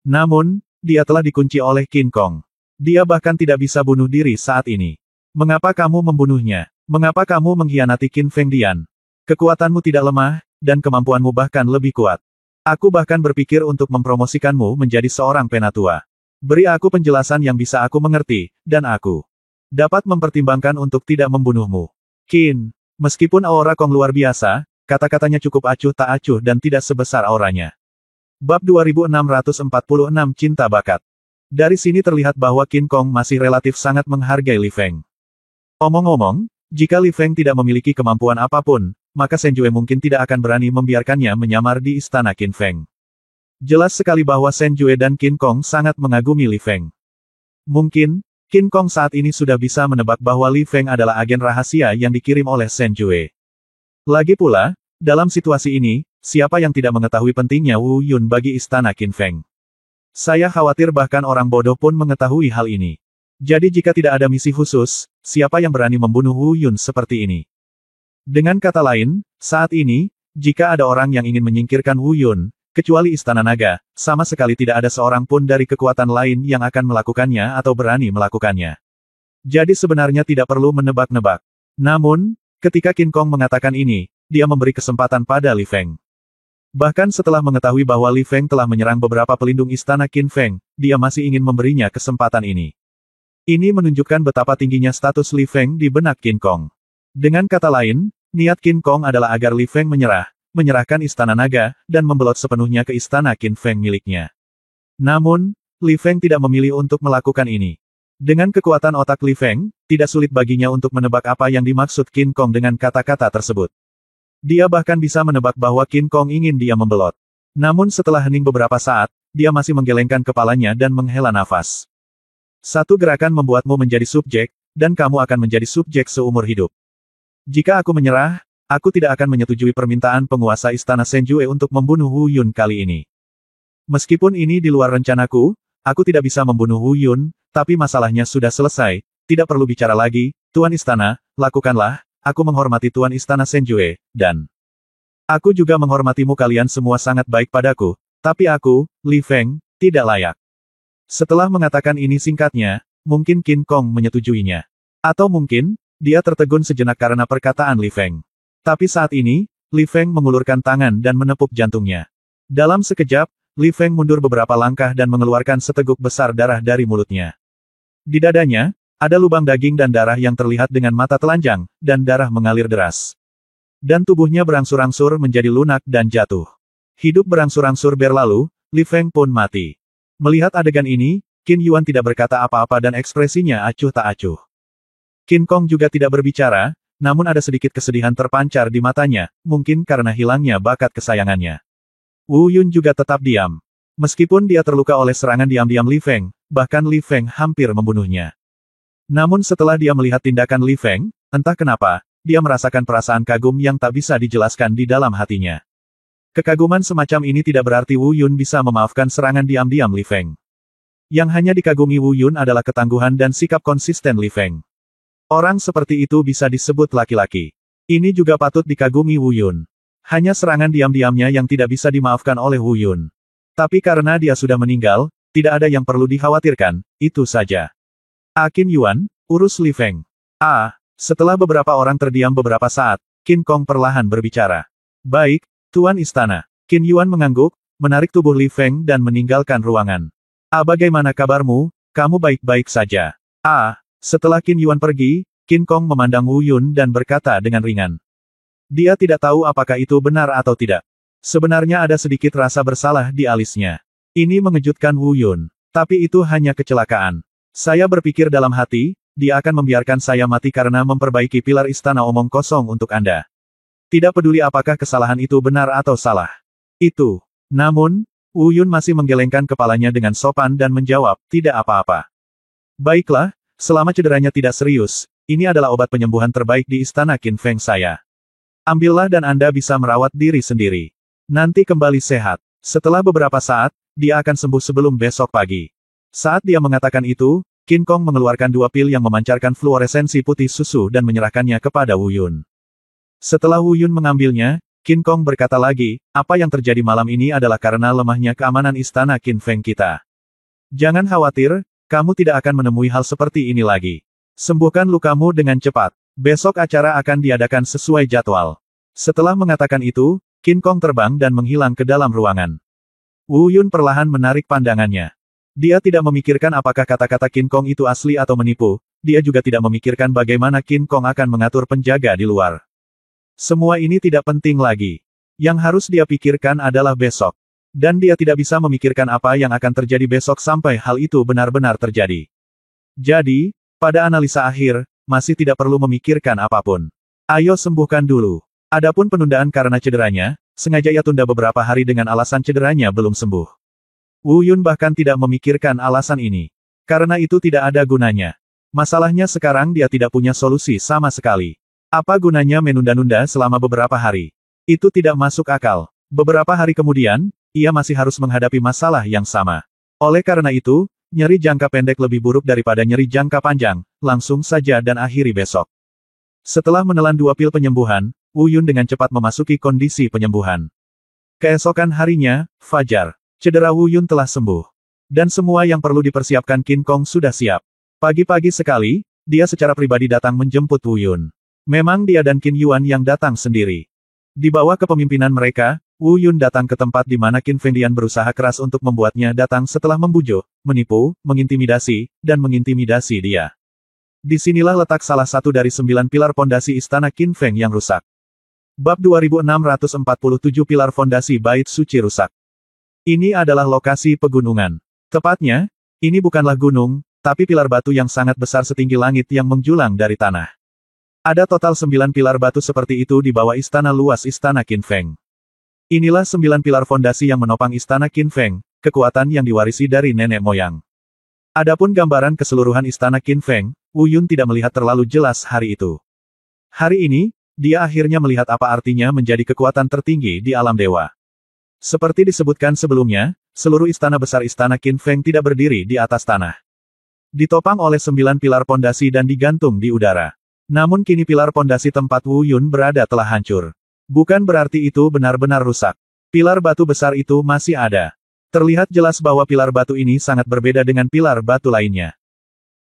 Namun, dia telah dikunci oleh Qin Kong. Dia bahkan tidak bisa bunuh diri saat ini. Mengapa kamu membunuhnya? Mengapa kamu mengkhianati Qin Feng Dian? Kekuatanmu tidak lemah, dan kemampuanmu bahkan lebih kuat. Aku bahkan berpikir untuk mempromosikanmu menjadi seorang penatua. Beri aku penjelasan yang bisa aku mengerti, dan aku dapat mempertimbangkan untuk tidak membunuhmu. Qin, meskipun aura Kong luar biasa, kata-katanya cukup acuh tak acuh dan tidak sebesar auranya. Bab 2646 Cinta Bakat. Dari sini terlihat bahwa Qin Kong masih relatif sangat menghargai Li Feng. Omong-omong, jika Li Feng tidak memiliki kemampuan apapun, maka Shen Jue mungkin tidak akan berani membiarkannya menyamar di istana Qin Feng. Jelas sekali bahwa Shen Jue dan Qin Kong sangat mengagumi Li Feng. Mungkin, Qin Kong saat ini sudah bisa menebak bahwa Li Feng adalah agen rahasia yang dikirim oleh Shen Jue. Lagi pula, dalam situasi ini, siapa yang tidak mengetahui pentingnya Wu Yun bagi istana Qin Feng? Saya khawatir bahkan orang bodoh pun mengetahui hal ini. Jadi jika tidak ada misi khusus, siapa yang berani membunuh Wu Yun seperti ini? Dengan kata lain, saat ini, jika ada orang yang ingin menyingkirkan Wu Yun, kecuali Istana Naga, sama sekali tidak ada seorang pun dari kekuatan lain yang akan melakukannya atau berani melakukannya. Jadi sebenarnya tidak perlu menebak-nebak. Namun, ketika Qin Kong mengatakan ini, dia memberi kesempatan pada Li Feng. Bahkan setelah mengetahui bahwa Li Feng telah menyerang beberapa pelindung istana Qin Feng, dia masih ingin memberinya kesempatan ini. Ini menunjukkan betapa tingginya status Li Feng di benak Qin Kong. Dengan kata lain, niat Qin Kong adalah agar Li Feng menyerahkan istana naga, dan membelot sepenuhnya ke istana Qin Feng miliknya. Namun, Li Feng tidak memilih untuk melakukan ini. Dengan kekuatan otak Li Feng, tidak sulit baginya untuk menebak apa yang dimaksud Qin Kong dengan kata-kata tersebut. Dia bahkan bisa menebak bahwa Qin Kong ingin dia membelot. Namun setelah hening beberapa saat, dia masih menggelengkan kepalanya dan menghela nafas. Satu gerakan membuatmu menjadi subjek, dan kamu akan menjadi subjek seumur hidup. Jika aku menyerah, aku tidak akan menyetujui permintaan penguasa istana Shen Jue untuk membunuh Wu Yun kali ini. Meskipun ini di luar rencanaku, aku tidak bisa membunuh Wu Yun, tapi masalahnya sudah selesai, tidak perlu bicara lagi, Tuan Istana, lakukanlah. Aku menghormati Tuan Istana Shen Jue, dan aku juga menghormatimu kalian semua sangat baik padaku, tapi aku, Li Feng, tidak layak. Setelah mengatakan ini singkatnya, mungkin Qin Kong menyetujuinya. Atau mungkin, dia tertegun sejenak karena perkataan Li Feng. Tapi saat ini, Li Feng mengulurkan tangan dan menepuk jantungnya. Dalam sekejap, Li Feng mundur beberapa langkah dan mengeluarkan seteguk besar darah dari mulutnya. Di dadanya, ada lubang daging dan darah yang terlihat dengan mata telanjang, dan darah mengalir deras. Dan tubuhnya berangsur-angsur menjadi lunak dan jatuh. Hidup berangsur-angsur berlalu, Li Feng pun mati. Melihat adegan ini, Qin Yuan tidak berkata apa-apa dan ekspresinya acuh tak acuh. Qin Kong juga tidak berbicara, namun ada sedikit kesedihan terpancar di matanya, mungkin karena hilangnya bakat kesayangannya. Wu Yun juga tetap diam. Meskipun dia terluka oleh serangan diam-diam Li Feng, bahkan Li Feng hampir membunuhnya. Namun setelah dia melihat tindakan Li Feng, entah kenapa, dia merasakan perasaan kagum yang tak bisa dijelaskan di dalam hatinya. Kekaguman semacam ini tidak berarti Wu Yun bisa memaafkan serangan diam-diam Li Feng. Yang hanya dikagumi Wu Yun adalah ketangguhan dan sikap konsisten Li Feng. Orang seperti itu bisa disebut laki-laki. Ini juga patut dikagumi Wu Yun. Hanya serangan diam-diamnya yang tidak bisa dimaafkan oleh Wu Yun. Tapi karena dia sudah meninggal, tidak ada yang perlu dikhawatirkan, itu saja. Qin Yuan, urus Li Feng. Setelah beberapa orang terdiam beberapa saat, Qin Kong perlahan berbicara. Baik, Tuan Istana. Qin Yuan mengangguk, menarik tubuh Li Feng dan meninggalkan ruangan. Bagaimana kabarmu? Kamu baik-baik saja. Setelah Qin Yuan pergi, Qin Kong memandang Wu Yun dan berkata dengan ringan. Dia tidak tahu apakah itu benar atau tidak. Sebenarnya ada sedikit rasa bersalah di alisnya. Ini mengejutkan Wu Yun. Tapi itu hanya kecelakaan. Saya berpikir dalam hati, dia akan membiarkan saya mati karena memperbaiki pilar istana omong kosong untuk Anda. Tidak peduli apakah kesalahan itu benar atau salah. Itu. Namun, Wu Yun masih menggelengkan kepalanya dengan sopan dan menjawab, tidak apa-apa. Baiklah, selama cederanya tidak serius, ini adalah obat penyembuhan terbaik di istana Qin Feng saya. Ambillah dan Anda bisa merawat diri sendiri. Nanti kembali sehat. Setelah beberapa saat, dia akan sembuh sebelum besok pagi. Saat dia mengatakan itu, Qin Kong mengeluarkan 2 pil yang memancarkan fluoresensi putih susu dan menyerahkannya kepada Wu Yun. Setelah Wu Yun mengambilnya, Qin Kong berkata lagi, apa yang terjadi malam ini adalah karena lemahnya keamanan istana Qin Feng kita. Jangan khawatir, kamu tidak akan menemui hal seperti ini lagi. Sembuhkan lukamu dengan cepat. Besok acara akan diadakan sesuai jadwal. Setelah mengatakan itu, Qin Kong terbang dan menghilang ke dalam ruangan. Wu Yun perlahan menarik pandangannya. Dia tidak memikirkan apakah kata-kata Qin Kong itu asli atau menipu, dia juga tidak memikirkan bagaimana Qin Kong akan mengatur penjaga di luar. Semua ini tidak penting lagi. Yang harus dia pikirkan adalah besok. Dan dia tidak bisa memikirkan apa yang akan terjadi besok sampai hal itu benar-benar terjadi. Jadi, pada analisa akhir, masih tidak perlu memikirkan apapun. Ayo sembuhkan dulu. Adapun penundaan karena cederanya, sengaja ia tunda beberapa hari dengan alasan cederanya belum sembuh. Wu Yun bahkan tidak memikirkan alasan ini. Karena itu tidak ada gunanya. Masalahnya sekarang dia tidak punya solusi sama sekali. Apa gunanya menunda-nunda selama beberapa hari? Itu tidak masuk akal. Beberapa hari kemudian, ia masih harus menghadapi masalah yang sama. Oleh karena itu, nyeri jangka pendek lebih buruk daripada nyeri jangka panjang, langsung saja dan akhiri besok. Setelah menelan 2 pil penyembuhan, Wu Yun dengan cepat memasuki kondisi penyembuhan. Keesokan harinya, fajar. Cedera Wu Yun telah sembuh. Dan semua yang perlu dipersiapkan Qin Kong sudah siap. Pagi-pagi sekali, dia secara pribadi datang menjemput Wu Yun. Memang dia dan Qin Yuan yang datang sendiri. Di bawah kepemimpinan mereka, Wu Yun datang ke tempat di mana Qin Fengdian berusaha keras untuk membuatnya datang setelah membujuk, menipu, mengintimidasi, dan mengintimidasi dia. Disinilah letak salah satu dari 9 pilar pondasi istana Qin Feng yang rusak. Bab 2647 Pilar Fondasi Bait Suci Rusak. Ini adalah lokasi pegunungan. Tepatnya, ini bukanlah gunung, tapi pilar batu yang sangat besar setinggi langit yang menjulang dari tanah. Ada total 9 pilar batu seperti itu di bawah istana luas istana Qin Feng. Inilah 9 pilar fondasi yang menopang istana Qin Feng, kekuatan yang diwarisi dari nenek moyang. Adapun gambaran keseluruhan istana Qin Feng, Wu Yun tidak melihat terlalu jelas hari itu. Hari ini, dia akhirnya melihat apa artinya menjadi kekuatan tertinggi di alam dewa. Seperti disebutkan sebelumnya, seluruh istana besar istana Qin Feng tidak berdiri di atas tanah. Ditopang oleh 9 pilar pondasi dan digantung di udara. Namun kini pilar pondasi tempat Wu Yun berada telah hancur. Bukan berarti itu benar-benar rusak. Pilar batu besar itu masih ada. Terlihat jelas bahwa pilar batu ini sangat berbeda dengan pilar batu lainnya.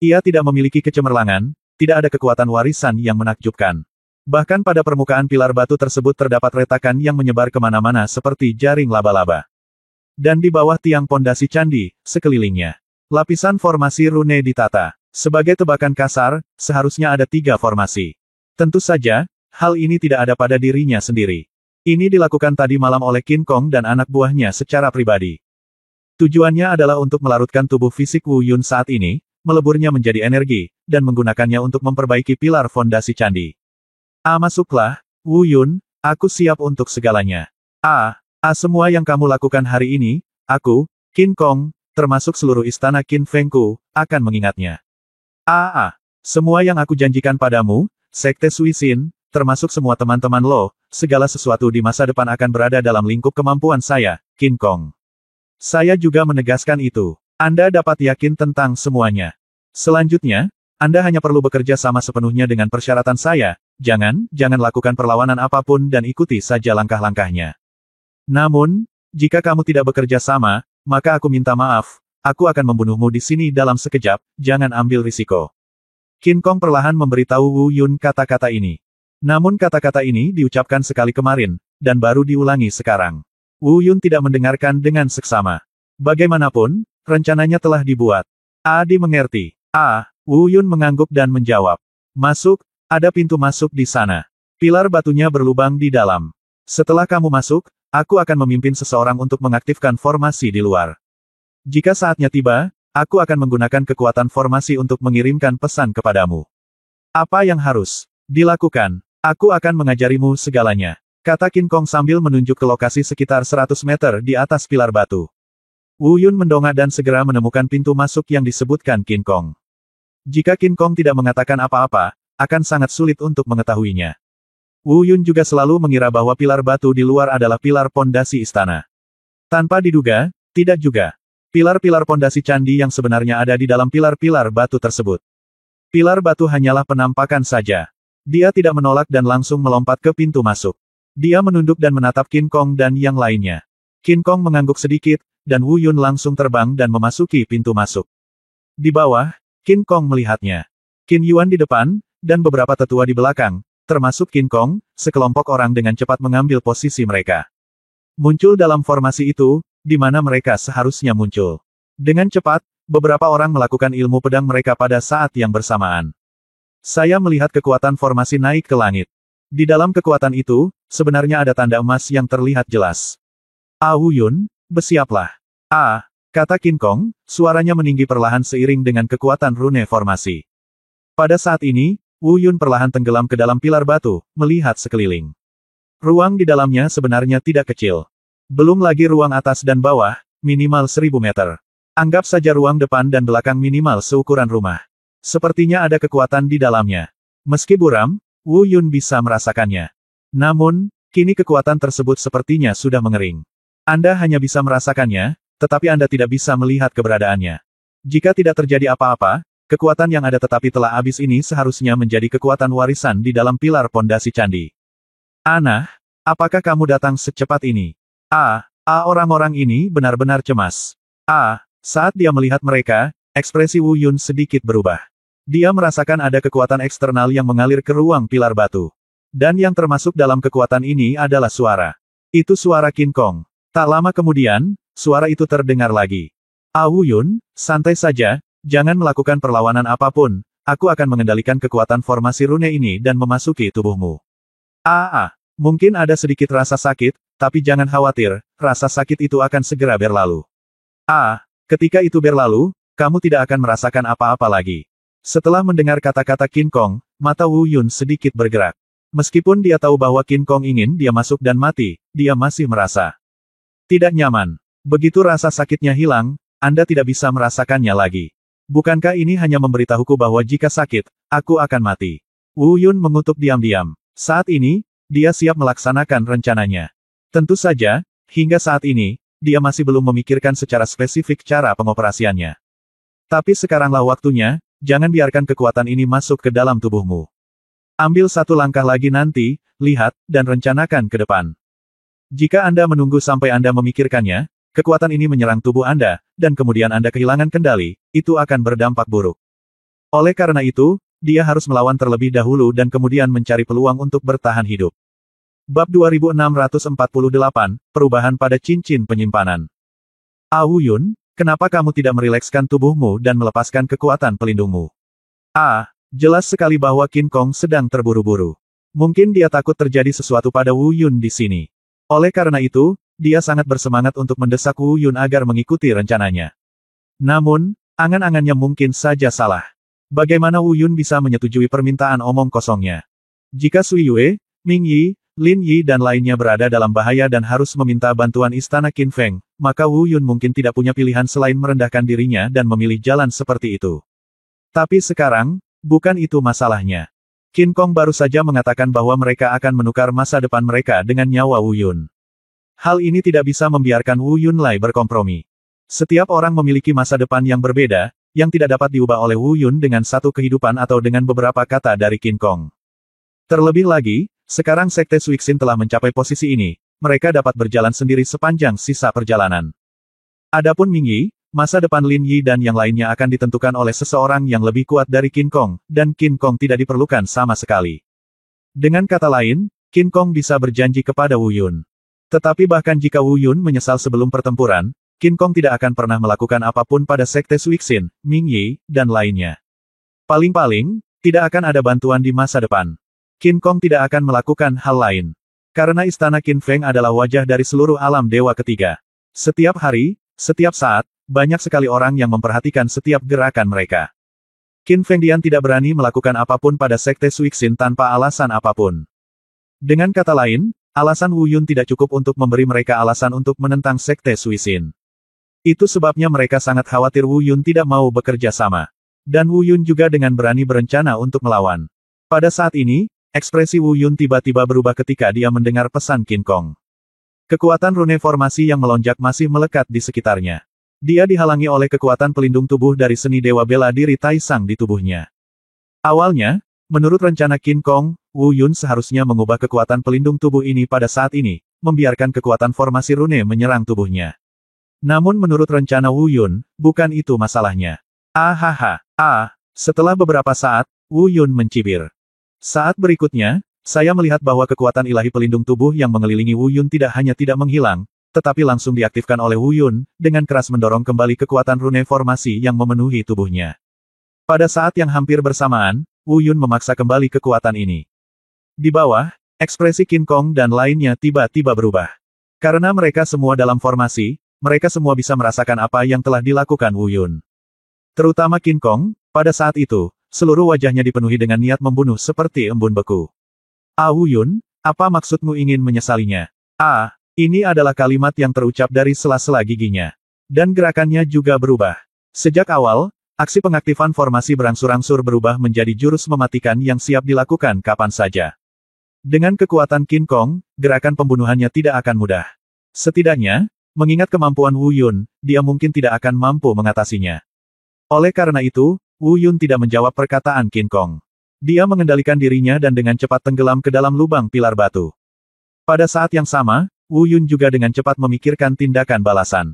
Ia tidak memiliki kecemerlangan, tidak ada kekuatan warisan yang menakjubkan. Bahkan pada permukaan pilar batu tersebut terdapat retakan yang menyebar kemana-mana seperti jaring laba-laba. Dan di bawah tiang pondasi candi, sekelilingnya, lapisan formasi rune ditata. Sebagai tebakan kasar, seharusnya ada 3 formasi. Tentu saja, hal ini tidak ada pada dirinya sendiri. Ini dilakukan tadi malam oleh Qin Kong dan anak buahnya secara pribadi. Tujuannya adalah untuk melarutkan tubuh fisik Wu Yun saat ini, meleburnya menjadi energi, dan menggunakannya untuk memperbaiki pilar fondasi candi. Masuklah, Wu Yun, aku siap untuk segalanya. Semua yang kamu lakukan hari ini, aku, Qin Kong, termasuk seluruh istana Qin Fengku, akan mengingatnya. Semua yang aku janjikan padamu, Sekte Suisin, termasuk semua teman-teman lo, segala sesuatu di masa depan akan berada dalam lingkup kemampuan saya, Qin Kong. Saya juga menegaskan itu. Anda dapat yakin tentang semuanya. Selanjutnya, Anda hanya perlu bekerja sama sepenuhnya dengan persyaratan saya, jangan lakukan perlawanan apapun dan ikuti saja langkah-langkahnya. Namun, jika kamu tidak bekerja sama, maka aku minta maaf, aku akan membunuhmu di sini dalam sekejap, jangan ambil risiko. Qin Kong perlahan memberitahu Wu Yun kata-kata ini. Namun kata-kata ini diucapkan sekali kemarin, dan baru diulangi sekarang. Wu Yun tidak mendengarkan dengan seksama. Bagaimanapun, rencananya telah dibuat. Dimengerti. Wu Yun mengangguk dan menjawab. Masuk, ada pintu masuk di sana. Pilar batunya berlubang di dalam. Setelah kamu masuk, aku akan memimpin seseorang untuk mengaktifkan formasi di luar. Jika saatnya tiba, aku akan menggunakan kekuatan formasi untuk mengirimkan pesan kepadamu. Apa yang harus dilakukan? Aku akan mengajarimu segalanya. Kata Qin Kong sambil menunjuk ke lokasi sekitar 100 meter di atas pilar batu. Wu Yun mendongak dan segera menemukan pintu masuk yang disebutkan Qin Kong. Jika Qin Kong tidak mengatakan apa-apa, akan sangat sulit untuk mengetahuinya. Wu Yun juga selalu mengira bahwa pilar batu di luar adalah pilar pondasi istana. Tanpa diduga, tidak juga. Pilar-pilar pondasi candi yang sebenarnya ada di dalam pilar-pilar batu tersebut. Pilar batu hanyalah penampakan saja. Dia tidak menolak dan langsung melompat ke pintu masuk. Dia menunduk dan menatap Qin Gong dan yang lainnya. Qin Gong mengangguk sedikit, dan Wu Yun langsung terbang dan memasuki pintu masuk. Di bawah, Qin Gong melihatnya. Qin Yuan di depan, dan beberapa tetua di belakang, termasuk Qin Gong, sekelompok orang dengan cepat mengambil posisi mereka. Muncul dalam formasi itu, di mana mereka seharusnya muncul. Dengan cepat, beberapa orang melakukan ilmu pedang mereka pada saat yang bersamaan. Saya melihat kekuatan formasi naik ke langit. Di dalam kekuatan itu, sebenarnya ada tanda emas yang terlihat jelas. Wu Yun, bersiaplah. Kata Qin Gong, suaranya meninggi perlahan seiring dengan kekuatan rune formasi. Pada saat ini, Wu Yun perlahan tenggelam ke dalam pilar batu, melihat sekeliling. Ruang di dalamnya sebenarnya tidak kecil. Belum lagi ruang atas dan bawah, minimal 1000 meter. Anggap saja ruang depan dan belakang minimal seukuran rumah. Sepertinya ada kekuatan di dalamnya. Meski buram, Wu Yun bisa merasakannya. Namun, kini kekuatan tersebut sepertinya sudah mengering. Anda hanya bisa merasakannya, tetapi Anda tidak bisa melihat keberadaannya. Jika tidak terjadi apa-apa, kekuatan yang ada tetapi telah habis ini seharusnya menjadi kekuatan warisan di dalam pilar pondasi candi. Anah, apakah kamu datang secepat ini? Orang-orang ini benar-benar cemas. Saat dia melihat mereka, ekspresi Wu Yun sedikit berubah. Dia merasakan ada kekuatan eksternal yang mengalir ke ruang pilar batu. Dan yang termasuk dalam kekuatan ini adalah suara. Itu suara Qin Gong. Tak lama kemudian, suara itu terdengar lagi. Wu Yun, santai saja. Jangan melakukan perlawanan apapun, aku akan mengendalikan kekuatan formasi rune ini dan memasuki tubuhmu. Mungkin ada sedikit rasa sakit, tapi jangan khawatir, rasa sakit itu akan segera berlalu. Ketika itu berlalu, kamu tidak akan merasakan apa-apa lagi. Setelah mendengar kata-kata Qin Gong, mata Wu Yun sedikit bergerak. Meskipun dia tahu bahwa Qin Gong ingin dia masuk dan mati, dia masih merasa tidak nyaman. Begitu rasa sakitnya hilang, Anda tidak bisa merasakannya lagi. Bukankah ini hanya memberitahuku bahwa jika sakit, aku akan mati? Wu Yun mengutuk diam-diam. Saat ini, dia siap melaksanakan rencananya. Tentu saja, hingga saat ini, dia masih belum memikirkan secara spesifik cara pengoperasiannya. Tapi sekaranglah waktunya, jangan biarkan kekuatan ini masuk ke dalam tubuhmu. Ambil satu langkah lagi nanti, lihat, dan rencanakan ke depan. Jika Anda menunggu sampai Anda memikirkannya, kekuatan ini menyerang tubuh Anda, dan kemudian Anda kehilangan kendali, itu akan berdampak buruk. Oleh karena itu, dia harus melawan terlebih dahulu dan kemudian mencari peluang untuk bertahan hidup. Bab 2648, Perubahan pada Cincin Penyimpanan. Wu Yun, kenapa kamu tidak merilekskan tubuhmu dan melepaskan kekuatan pelindungmu? Jelas sekali bahwa Qin Gong sedang terburu-buru. Mungkin dia takut terjadi sesuatu pada Wu Yun di sini. Oleh karena itu, dia sangat bersemangat untuk mendesak Wu Yun agar mengikuti rencananya. Namun, angan-angannya mungkin saja salah. Bagaimana Wu Yun bisa menyetujui permintaan omong kosongnya? Jika Sui Yue, Ming Yi, Lin Yi dan lainnya berada dalam bahaya dan harus meminta bantuan istana Qin Feng, maka Wu Yun mungkin tidak punya pilihan selain merendahkan dirinya dan memilih jalan seperti itu. Tapi sekarang, bukan itu masalahnya. Qin Gong baru saja mengatakan bahwa mereka akan menukar masa depan mereka dengan nyawa Wu Yun. Hal ini tidak bisa membiarkan Wu Yunlai berkompromi. Setiap orang memiliki masa depan yang berbeda, yang tidak dapat diubah oleh Wu Yun dengan satu kehidupan atau dengan beberapa kata dari Qin Gong. Terlebih lagi, sekarang Sekte Suixin telah mencapai posisi ini, mereka dapat berjalan sendiri sepanjang sisa perjalanan. Adapun Ming Yi, masa depan Lin Yi dan yang lainnya akan ditentukan oleh seseorang yang lebih kuat dari Qin Gong, dan Qin Gong tidak diperlukan sama sekali. Dengan kata lain, Qin Gong bisa berjanji kepada Wu Yun. Tetapi bahkan jika Wu Yun menyesal sebelum pertempuran, Qin Gong tidak akan pernah melakukan apapun pada Sekte Suixin, Ming Yi, dan lainnya. Paling-paling, tidak akan ada bantuan di masa depan. Qin Gong tidak akan melakukan hal lain. Karena istana Qin Feng adalah wajah dari seluruh alam dewa ketiga. Setiap hari, setiap saat, banyak sekali orang yang memperhatikan setiap gerakan mereka. Qin Feng Dian tidak berani melakukan apapun pada Sekte Suixin tanpa alasan apapun. Dengan kata lain, alasan Wu Yun tidak cukup untuk memberi mereka alasan untuk menentang Sekte Suixin. Itu sebabnya mereka sangat khawatir Wu Yun tidak mau bekerja sama. Dan Wu Yun juga dengan berani berencana untuk melawan. Pada saat ini, ekspresi Wu Yun tiba-tiba berubah ketika dia mendengar pesan King Kong. Kekuatan rune formasi yang melonjak masih melekat di sekitarnya. Dia dihalangi oleh kekuatan pelindung tubuh dari seni dewa bela diri Taisang di tubuhnya. Awalnya, menurut rencana King Kong, Wu Yun seharusnya mengubah kekuatan pelindung tubuh ini pada saat ini, membiarkan kekuatan formasi rune menyerang tubuhnya. Namun menurut rencana Wu Yun, bukan itu masalahnya. Setelah beberapa saat, Wu Yun mencibir. Saat berikutnya, saya melihat bahwa kekuatan ilahi pelindung tubuh yang mengelilingi Wu Yun tidak hanya tidak menghilang, tetapi langsung diaktifkan oleh Wu Yun, dengan keras mendorong kembali kekuatan rune formasi yang memenuhi tubuhnya. Pada saat yang hampir bersamaan, Wu Yun memaksa kembali kekuatan ini. Di bawah, ekspresi King Kong dan lainnya tiba-tiba berubah. Karena mereka semua dalam formasi, mereka semua bisa merasakan apa yang telah dilakukan Wu Yun. Terutama King Kong, pada saat itu, seluruh wajahnya dipenuhi dengan niat membunuh seperti embun beku. Wu Yun, apa maksudmu ingin menyesalinya? Ini adalah kalimat yang terucap dari sela-sela giginya. Dan gerakannya juga berubah. Sejak awal, aksi pengaktifan formasi berangsur-angsur berubah menjadi jurus mematikan yang siap dilakukan kapan saja. Dengan kekuatan King Kong, gerakan pembunuhannya tidak akan mudah. Setidaknya, mengingat kemampuan Wu Yun, dia mungkin tidak akan mampu mengatasinya. Oleh karena itu, Wu Yun tidak menjawab perkataan King Kong. Dia mengendalikan dirinya dan dengan cepat tenggelam ke dalam lubang pilar batu. Pada saat yang sama, Wu Yun juga dengan cepat memikirkan tindakan balasan.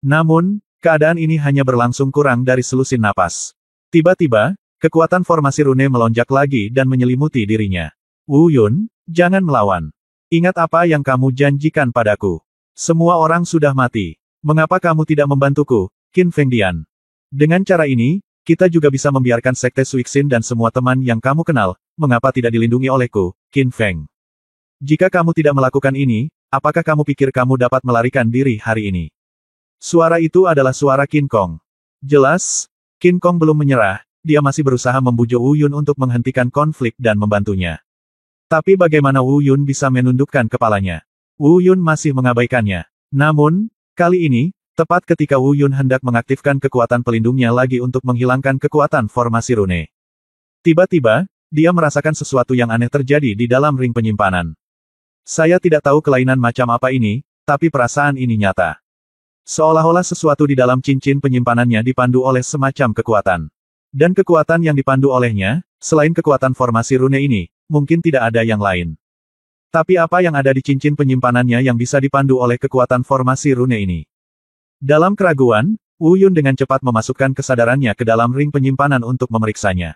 Namun, keadaan ini hanya berlangsung kurang dari selusin napas. Tiba-tiba, kekuatan formasi rune melonjak lagi dan menyelimuti dirinya. Wu Yun, jangan melawan. Ingat apa yang kamu janjikan padaku. Semua orang sudah mati. Mengapa kamu tidak membantuku, Qin Fengdian? Dengan cara ini, kita juga bisa membiarkan Sekte Suixin dan semua teman yang kamu kenal, mengapa tidak dilindungi olehku, Qin Feng? Jika kamu tidak melakukan ini, apakah kamu pikir kamu dapat melarikan diri hari ini? Suara itu adalah suara King Kong. Jelas, King Kong belum menyerah, dia masih berusaha membujuk Wu Yun untuk menghentikan konflik dan membantunya. Tapi bagaimana Wu Yun bisa menundukkan kepalanya? Wu Yun masih mengabaikannya. Namun, kali ini, tepat ketika Wu Yun hendak mengaktifkan kekuatan pelindungnya lagi untuk menghilangkan kekuatan formasi rune. Tiba-tiba, dia merasakan sesuatu yang aneh terjadi di dalam ring penyimpanan. Saya tidak tahu kelainan macam apa ini, tapi perasaan ini nyata. Seolah-olah sesuatu di dalam cincin penyimpanannya dipandu oleh semacam kekuatan. Dan kekuatan yang dipandu olehnya, selain kekuatan formasi rune ini, mungkin tidak ada yang lain. Tapi apa yang ada di cincin penyimpanannya yang bisa dipandu oleh kekuatan formasi rune ini? Dalam keraguan, Wu Yun dengan cepat memasukkan kesadarannya ke dalam ring penyimpanan untuk memeriksanya.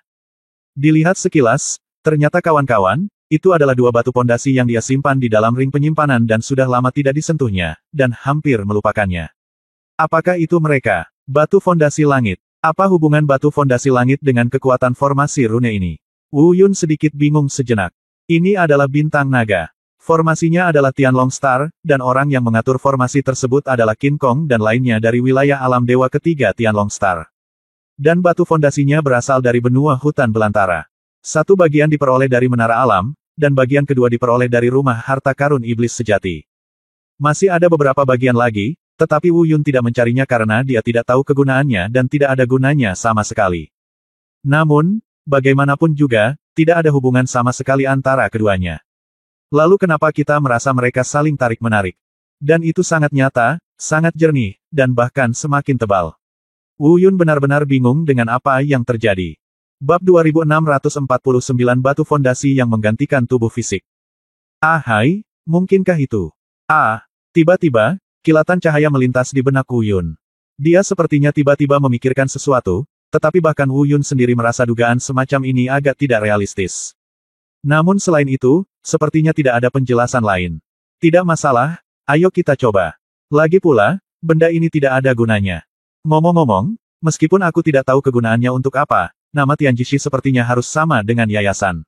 Dilihat sekilas, ternyata kawan-kawan, itu adalah dua batu pondasi yang dia simpan di dalam ring penyimpanan dan sudah lama tidak disentuhnya, dan hampir melupakannya. Apakah itu mereka? Batu fondasi langit. Apa hubungan batu fondasi langit dengan kekuatan formasi rune ini? Wu Yun sedikit bingung sejenak. Ini adalah bintang naga. Formasinya adalah Tianlong Star, dan orang yang mengatur formasi tersebut adalah King Kong dan lainnya dari wilayah alam dewa ketiga Tianlong Star. Dan batu fondasinya berasal dari benua hutan belantara. Satu bagian diperoleh dari menara alam, dan bagian kedua diperoleh dari rumah harta karun iblis sejati. Masih ada beberapa bagian lagi, tetapi Wu Yun tidak mencarinya karena dia tidak tahu kegunaannya dan tidak ada gunanya sama sekali. Namun, bagaimanapun juga, tidak ada hubungan sama sekali antara keduanya. Lalu kenapa kita merasa mereka saling tarik-menarik? Dan itu sangat nyata, sangat jernih, dan bahkan semakin tebal. Wu Yun benar-benar bingung dengan apa yang terjadi. Bab 2649 Batu Fondasi yang menggantikan tubuh fisik. Hai, mungkinkah itu? Tiba-tiba, kilatan cahaya melintas di benak Wu Yun. Dia sepertinya tiba-tiba memikirkan sesuatu, tetapi bahkan Wu Yun sendiri merasa dugaan semacam ini agak tidak realistis. Namun selain itu, sepertinya tidak ada penjelasan lain. Tidak masalah, ayo kita coba. Lagi pula, benda ini tidak ada gunanya. Ngomong-ngomong, meskipun aku tidak tahu kegunaannya untuk apa, nama Tianjishi sepertinya harus sama dengan yayasan.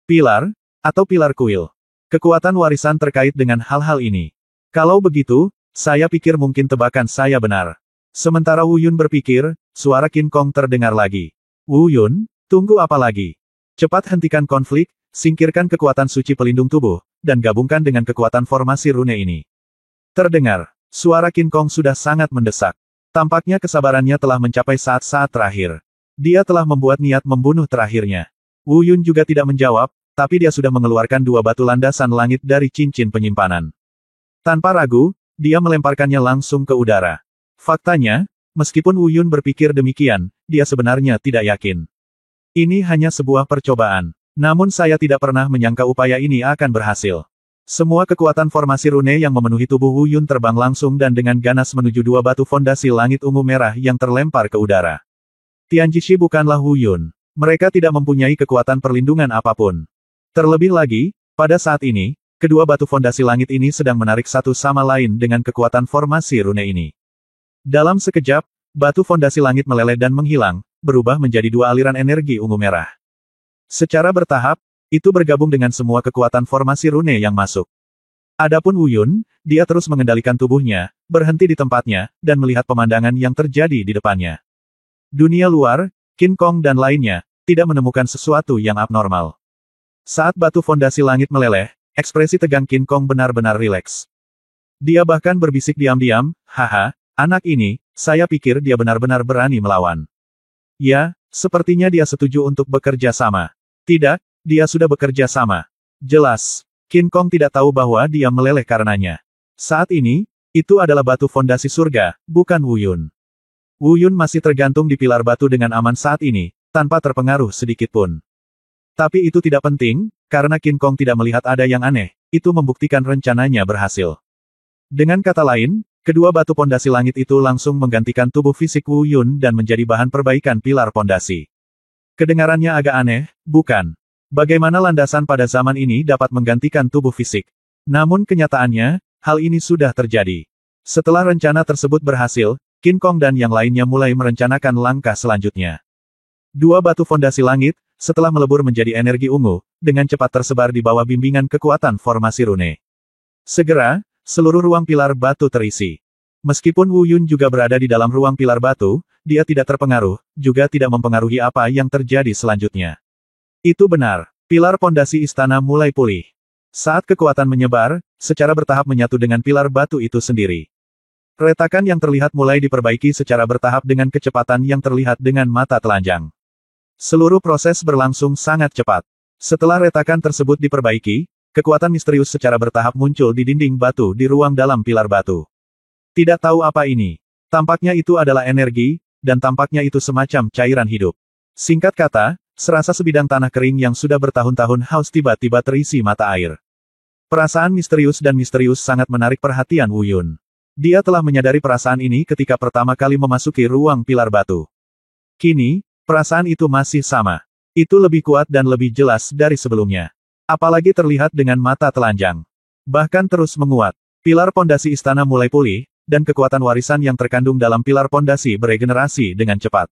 Pilar, atau pilar kuil. Kekuatan warisan terkait dengan hal-hal ini. Kalau begitu, saya pikir mungkin tebakan saya benar. Sementara Wu Yun berpikir, suara King Kong terdengar lagi. Wu Yun, tunggu apa lagi? Cepat hentikan konflik, singkirkan kekuatan suci pelindung tubuh, dan gabungkan dengan kekuatan formasi rune ini. Terdengar, suara King Kong sudah sangat mendesak. Tampaknya kesabarannya telah mencapai saat-saat terakhir. Dia telah membuat niat membunuh terakhirnya. Wu Yun juga tidak menjawab, tapi dia sudah mengeluarkan dua batu landasan langit dari cincin penyimpanan. Tanpa ragu, dia melemparkannya langsung ke udara. Faktanya, meskipun Wu Yun berpikir demikian, dia sebenarnya tidak yakin. Ini hanya sebuah percobaan. Namun saya tidak pernah menyangka upaya ini akan berhasil. Semua kekuatan formasi rune yang memenuhi tubuh Wu Yun terbang langsung dan dengan ganas menuju dua batu fondasi langit ungu merah yang terlempar ke udara. Tianjishi bukanlah Wu Yun. Mereka tidak mempunyai kekuatan perlindungan apapun. Terlebih lagi, pada saat ini, kedua batu fondasi langit ini sedang menarik satu sama lain dengan kekuatan formasi rune ini. Dalam sekejap, batu fondasi langit meleleh dan menghilang, berubah menjadi dua aliran energi ungu merah. Secara bertahap, itu bergabung dengan semua kekuatan formasi rune yang masuk. Adapun Wu Yun, dia terus mengendalikan tubuhnya, berhenti di tempatnya, dan melihat pemandangan yang terjadi di depannya. Dunia luar, King Kong dan lainnya, tidak menemukan sesuatu yang abnormal. Saat batu fondasi langit meleleh, ekspresi tegang King Kong benar-benar rileks. Dia bahkan berbisik diam-diam, haha, anak ini, saya pikir dia benar-benar berani melawan. Ya, sepertinya dia setuju untuk bekerja sama. Tidak, dia sudah bekerja sama. Jelas, King Kong tidak tahu bahwa dia meleleh karenanya. Saat ini, itu adalah batu fondasi surga, bukan Wu Yun. Wu Yun masih tergantung di pilar batu dengan aman saat ini, tanpa terpengaruh sedikitpun. Tapi itu tidak penting, karena King Kong tidak melihat ada yang aneh, itu membuktikan rencananya berhasil. Dengan kata lain, kedua batu pondasi langit itu langsung menggantikan tubuh fisik Wu Yun dan menjadi bahan perbaikan pilar pondasi. Kedengarannya agak aneh, bukan? Bagaimana landasan pada zaman ini dapat menggantikan tubuh fisik? Namun kenyataannya, hal ini sudah terjadi. Setelah rencana tersebut berhasil, King Kong dan yang lainnya mulai merencanakan langkah selanjutnya. Dua batu fondasi langit, setelah melebur menjadi energi ungu, dengan cepat tersebar di bawah bimbingan kekuatan formasi rune. Segera, seluruh ruang pilar batu terisi. Meskipun Wu Yun juga berada di dalam ruang pilar batu, dia tidak terpengaruh, juga tidak mempengaruhi apa yang terjadi selanjutnya. Itu benar, pilar pondasi istana mulai pulih. Saat kekuatan menyebar, secara bertahap menyatu dengan pilar batu itu sendiri. Retakan yang terlihat mulai diperbaiki secara bertahap dengan kecepatan yang terlihat dengan mata telanjang. Seluruh proses berlangsung sangat cepat. Setelah retakan tersebut diperbaiki, kekuatan misterius secara bertahap muncul di dinding batu di ruang dalam pilar batu. Tidak tahu apa ini. Tampaknya itu adalah energi, dan tampaknya itu semacam cairan hidup. Singkat kata, serasa sebidang tanah kering yang sudah bertahun-tahun haus tiba-tiba terisi mata air. Perasaan misterius dan misterius sangat menarik perhatian Wu Yun. Dia telah menyadari perasaan ini ketika pertama kali memasuki ruang pilar batu. Kini, perasaan itu masih sama. Itu lebih kuat dan lebih jelas dari sebelumnya. Apalagi terlihat dengan mata telanjang. Bahkan terus menguat. Pilar pondasi istana mulai pulih, dan kekuatan warisan yang terkandung dalam pilar pondasi beregenerasi dengan cepat.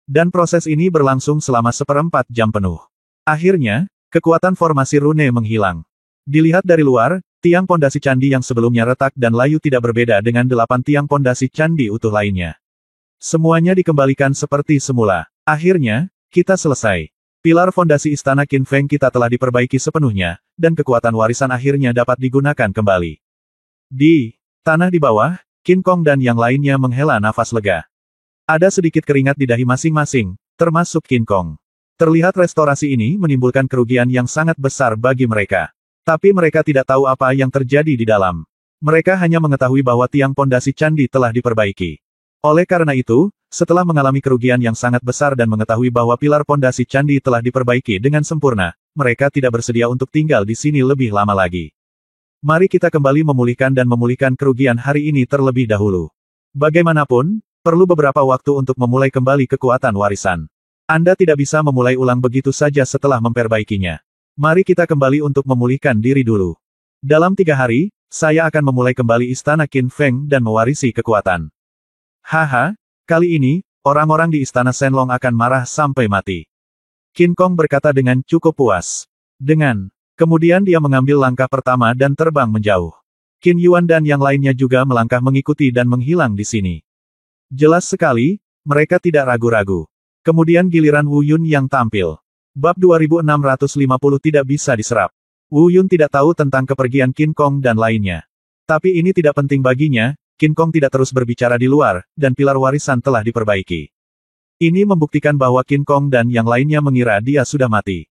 Dan proses ini berlangsung selama 1/4 jam penuh. Akhirnya, kekuatan formasi rune menghilang. Dilihat dari luar, tiang pondasi candi yang sebelumnya retak dan layu tidak berbeda dengan 8 tiang pondasi candi utuh lainnya. Semuanya dikembalikan seperti semula. Akhirnya, kita selesai. Pilar fondasi istana Qin Feng kita telah diperbaiki sepenuhnya, dan kekuatan warisan akhirnya dapat digunakan kembali. Di tanah di bawah, King Kong dan yang lainnya menghela nafas lega. Ada sedikit keringat di dahi masing-masing, termasuk King Kong. Terlihat restorasi ini menimbulkan kerugian yang sangat besar bagi mereka. Tapi mereka tidak tahu apa yang terjadi di dalam. Mereka hanya mengetahui bahwa tiang pondasi candi telah diperbaiki. Oleh karena itu, setelah mengalami kerugian yang sangat besar dan mengetahui bahwa pilar pondasi candi telah diperbaiki dengan sempurna, mereka tidak bersedia untuk tinggal di sini lebih lama lagi. Mari kita kembali memulihkan kerugian hari ini terlebih dahulu. Bagaimanapun, perlu beberapa waktu untuk memulai kembali kekuatan warisan. Anda tidak bisa memulai ulang begitu saja setelah memperbaikinya. Mari kita kembali untuk memulihkan diri dulu. Dalam 3 hari, saya akan memulai kembali istana Qin Feng dan mewarisi kekuatan. Haha, kali ini, orang-orang di istana Shenlong akan marah sampai mati. King Kong berkata dengan cukup puas. Kemudian dia mengambil langkah pertama dan terbang menjauh. Qin Yuan dan yang lainnya juga melangkah mengikuti dan menghilang di sini. Jelas sekali, mereka tidak ragu-ragu. Kemudian giliran Wu Yun yang tampil. Bab 2650 tidak bisa diserap. Wu Yun tidak tahu tentang kepergian King Kong dan lainnya. Tapi ini tidak penting baginya, King Kong tidak terus berbicara di luar, dan pilar warisan telah diperbaiki. Ini membuktikan bahwa King Kong dan yang lainnya mengira dia sudah mati.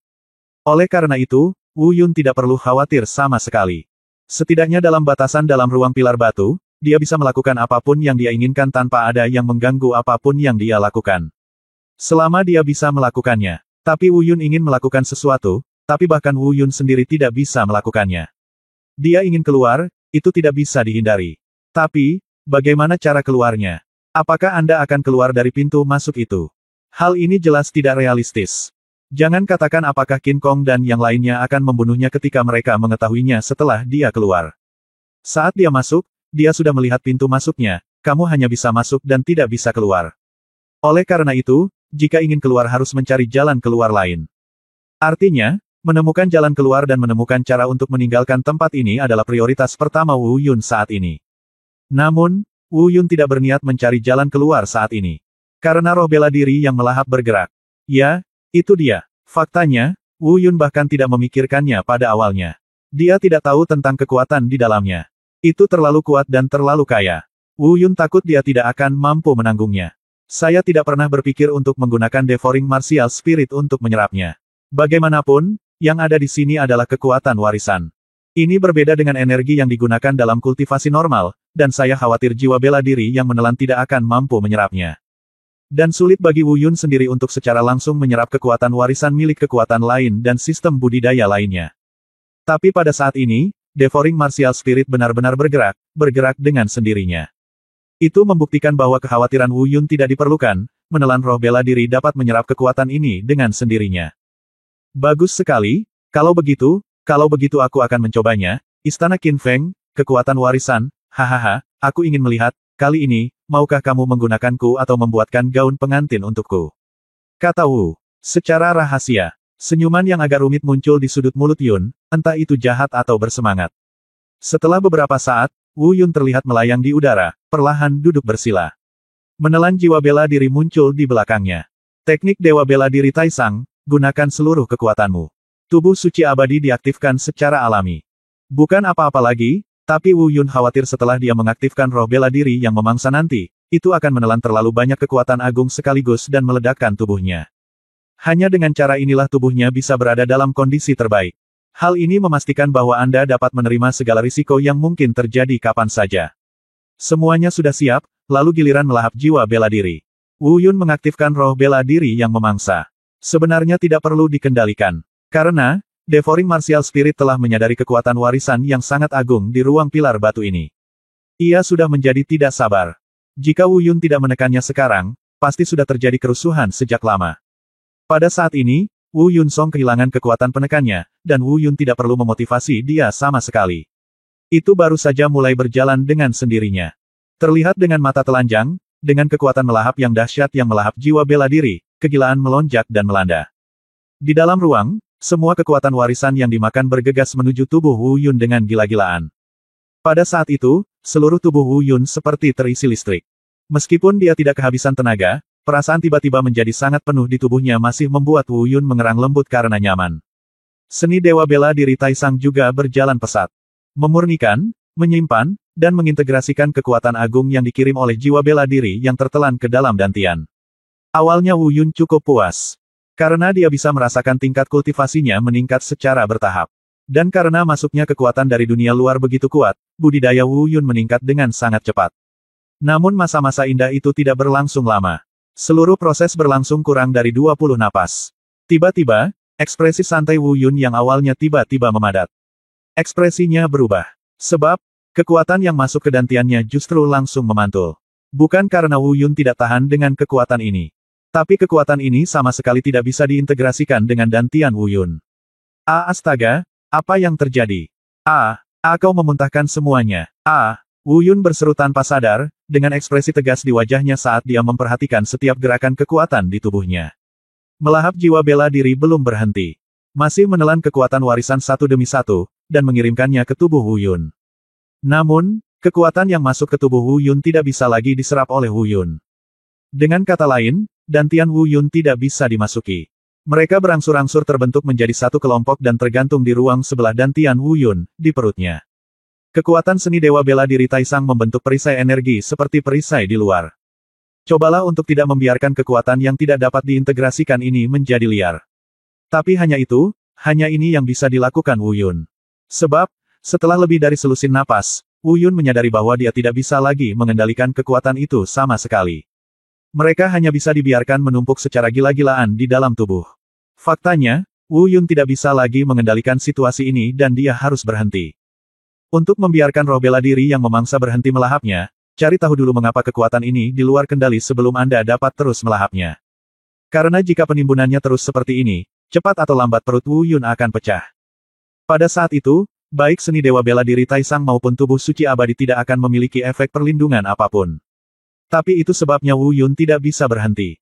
Oleh karena itu, Wu Yun tidak perlu khawatir sama sekali. Setidaknya dalam batasan dalam ruang pilar batu, dia bisa melakukan apapun yang dia inginkan tanpa ada yang mengganggu apapun yang dia lakukan. Selama dia bisa melakukannya. Tapi Wu Yun ingin melakukan sesuatu, tapi bahkan Wu Yun sendiri tidak bisa melakukannya. Dia ingin keluar, itu tidak bisa dihindari. Tapi, bagaimana cara keluarnya? Apakah Anda akan keluar dari pintu masuk itu? Hal ini jelas tidak realistis. Jangan katakan apakah King Kong dan yang lainnya akan membunuhnya ketika mereka mengetahuinya setelah dia keluar. Saat dia masuk, dia sudah melihat pintu masuknya, kamu hanya bisa masuk dan tidak bisa keluar. Oleh karena itu, jika ingin keluar harus mencari jalan keluar lain. Artinya, menemukan jalan keluar dan menemukan cara untuk meninggalkan tempat ini adalah prioritas pertama Wu Yun saat ini. Namun, Wu Yun tidak berniat mencari jalan keluar saat ini. Karena roh bela diri yang melahap bergerak. Ya, itu dia. Faktanya, Wu Yun bahkan tidak memikirkannya pada awalnya. Dia tidak tahu tentang kekuatan di dalamnya. Itu terlalu kuat dan terlalu kaya. Wu Yun takut dia tidak akan mampu menanggungnya. Saya tidak pernah berpikir untuk menggunakan Devouring Martial Spirit untuk menyerapnya. Bagaimanapun, yang ada di sini adalah kekuatan warisan. Ini berbeda dengan energi yang digunakan dalam kultivasi normal, dan saya khawatir jiwa bela diri yang menelan tidak akan mampu menyerapnya. Dan sulit bagi Wu Yun sendiri untuk secara langsung menyerap kekuatan warisan milik kekuatan lain dan sistem budidaya lainnya. Tapi pada saat ini, Devouring Martial Spirit benar-benar bergerak dengan sendirinya. Itu membuktikan bahwa kekhawatiran Wu Yun tidak diperlukan, menelan roh bela diri dapat menyerap kekuatan ini dengan sendirinya. Bagus sekali, kalau begitu aku akan mencobanya, Istana Qin Feng, kekuatan warisan, hahaha, aku ingin melihat, kali ini, maukah kamu menggunakanku atau membuatkan gaun pengantin untukku? Kata Wu. Secara rahasia, senyuman yang agak rumit muncul di sudut mulut Yun, entah itu jahat atau bersemangat. Setelah beberapa saat, Wu Yun terlihat melayang di udara, perlahan duduk bersila. Menelan jiwa bela diri muncul di belakangnya. Teknik Dewa Bela Diri Taisang, gunakan seluruh kekuatanmu. Tubuh suci abadi diaktifkan secara alami. Bukan apa-apa lagi, tapi Wu Yun khawatir setelah dia mengaktifkan roh bela diri yang memangsa nanti, itu akan menelan terlalu banyak kekuatan agung sekaligus dan meledakkan tubuhnya. Hanya dengan cara inilah tubuhnya bisa berada dalam kondisi terbaik. Hal ini memastikan bahwa Anda dapat menerima segala risiko yang mungkin terjadi kapan saja. Semuanya sudah siap, lalu giliran melahap jiwa bela diri. Wu Yun mengaktifkan roh bela diri yang memangsa. Sebenarnya tidak perlu dikendalikan. Karena, Devouring Martial Spirit telah menyadari kekuatan warisan yang sangat agung di ruang pilar batu ini. Ia sudah menjadi tidak sabar. Jika Wu Yun tidak menekannya sekarang, pasti sudah terjadi kerusuhan sejak lama. Pada saat ini, Wu Yun Song kehilangan kekuatan penekannya, dan Wu Yun tidak perlu memotivasi dia sama sekali. Itu baru saja mulai berjalan dengan sendirinya. Terlihat dengan mata telanjang, dengan kekuatan melahap yang dahsyat yang melahap jiwa bela diri, kegilaan melonjak dan melanda. Di dalam ruang, semua kekuatan warisan yang dimakan bergegas menuju tubuh Wu Yun dengan gila-gilaan. Pada saat itu, seluruh tubuh Wu Yun seperti terisi listrik. Meskipun dia tidak kehabisan tenaga, perasaan tiba-tiba menjadi sangat penuh di tubuhnya masih membuat Wu Yun mengerang lembut karena nyaman. Seni Dewa Bela Diri Taisang juga berjalan pesat. Memurnikan, menyimpan, dan mengintegrasikan kekuatan agung yang dikirim oleh jiwa bela diri yang tertelan ke dalam dantian. Awalnya Wu Yun cukup puas. Karena dia bisa merasakan tingkat kultivasinya meningkat secara bertahap. Dan karena masuknya kekuatan dari dunia luar begitu kuat, budidaya Wu Yun meningkat dengan sangat cepat. Namun masa-masa indah itu tidak berlangsung lama. Seluruh proses berlangsung kurang dari 20 napas. Tiba-tiba, ekspresi santai Wu Yun yang awalnya tiba-tiba memadat. Ekspresinya berubah. Sebab, kekuatan yang masuk ke dantiannya justru langsung memantul. Bukan karena Wu Yun tidak tahan dengan kekuatan ini. Tapi kekuatan ini sama sekali tidak bisa diintegrasikan dengan dantian Wu Yun. Astaga, apa yang terjadi? Kau memuntahkan semuanya. Wu Yun berseru tanpa sadar, dengan ekspresi tegas di wajahnya saat dia memperhatikan setiap gerakan kekuatan di tubuhnya. Melahap jiwa bela diri belum berhenti. Masih menelan kekuatan warisan satu demi satu, dan mengirimkannya ke tubuh Wu Yun. Namun, kekuatan yang masuk ke tubuh Wu Yun tidak bisa lagi diserap oleh Wu Yun. Dengan kata lain, dantian Wu Yun tidak bisa dimasuki. Mereka berangsur-angsur terbentuk menjadi satu kelompok dan tergantung di ruang sebelah dantian Wu Yun, di perutnya. Kekuatan seni Dewa Bela Diri Taisang membentuk perisai energi seperti perisai di luar. Cobalah untuk tidak membiarkan kekuatan yang tidak dapat diintegrasikan ini menjadi liar. Tapi hanya ini yang bisa dilakukan Wu Yun. Sebab, setelah lebih dari selusin napas, Wu Yun menyadari bahwa dia tidak bisa lagi mengendalikan kekuatan itu sama sekali. Mereka hanya bisa dibiarkan menumpuk secara gila-gilaan di dalam tubuh. Faktanya, Wu Yun tidak bisa lagi mengendalikan situasi ini dan dia harus berhenti. Untuk membiarkan roh bela diri yang memangsa berhenti melahapnya, cari tahu dulu mengapa kekuatan ini di luar kendali sebelum Anda dapat terus melahapnya. Karena jika penimbunannya terus seperti ini, cepat atau lambat perut Wu Yun akan pecah. Pada saat itu, baik seni dewa bela diri Taisang maupun tubuh suci abadi tidak akan memiliki efek perlindungan apapun. Tapi itu sebabnya Wu Yun tidak bisa berhenti.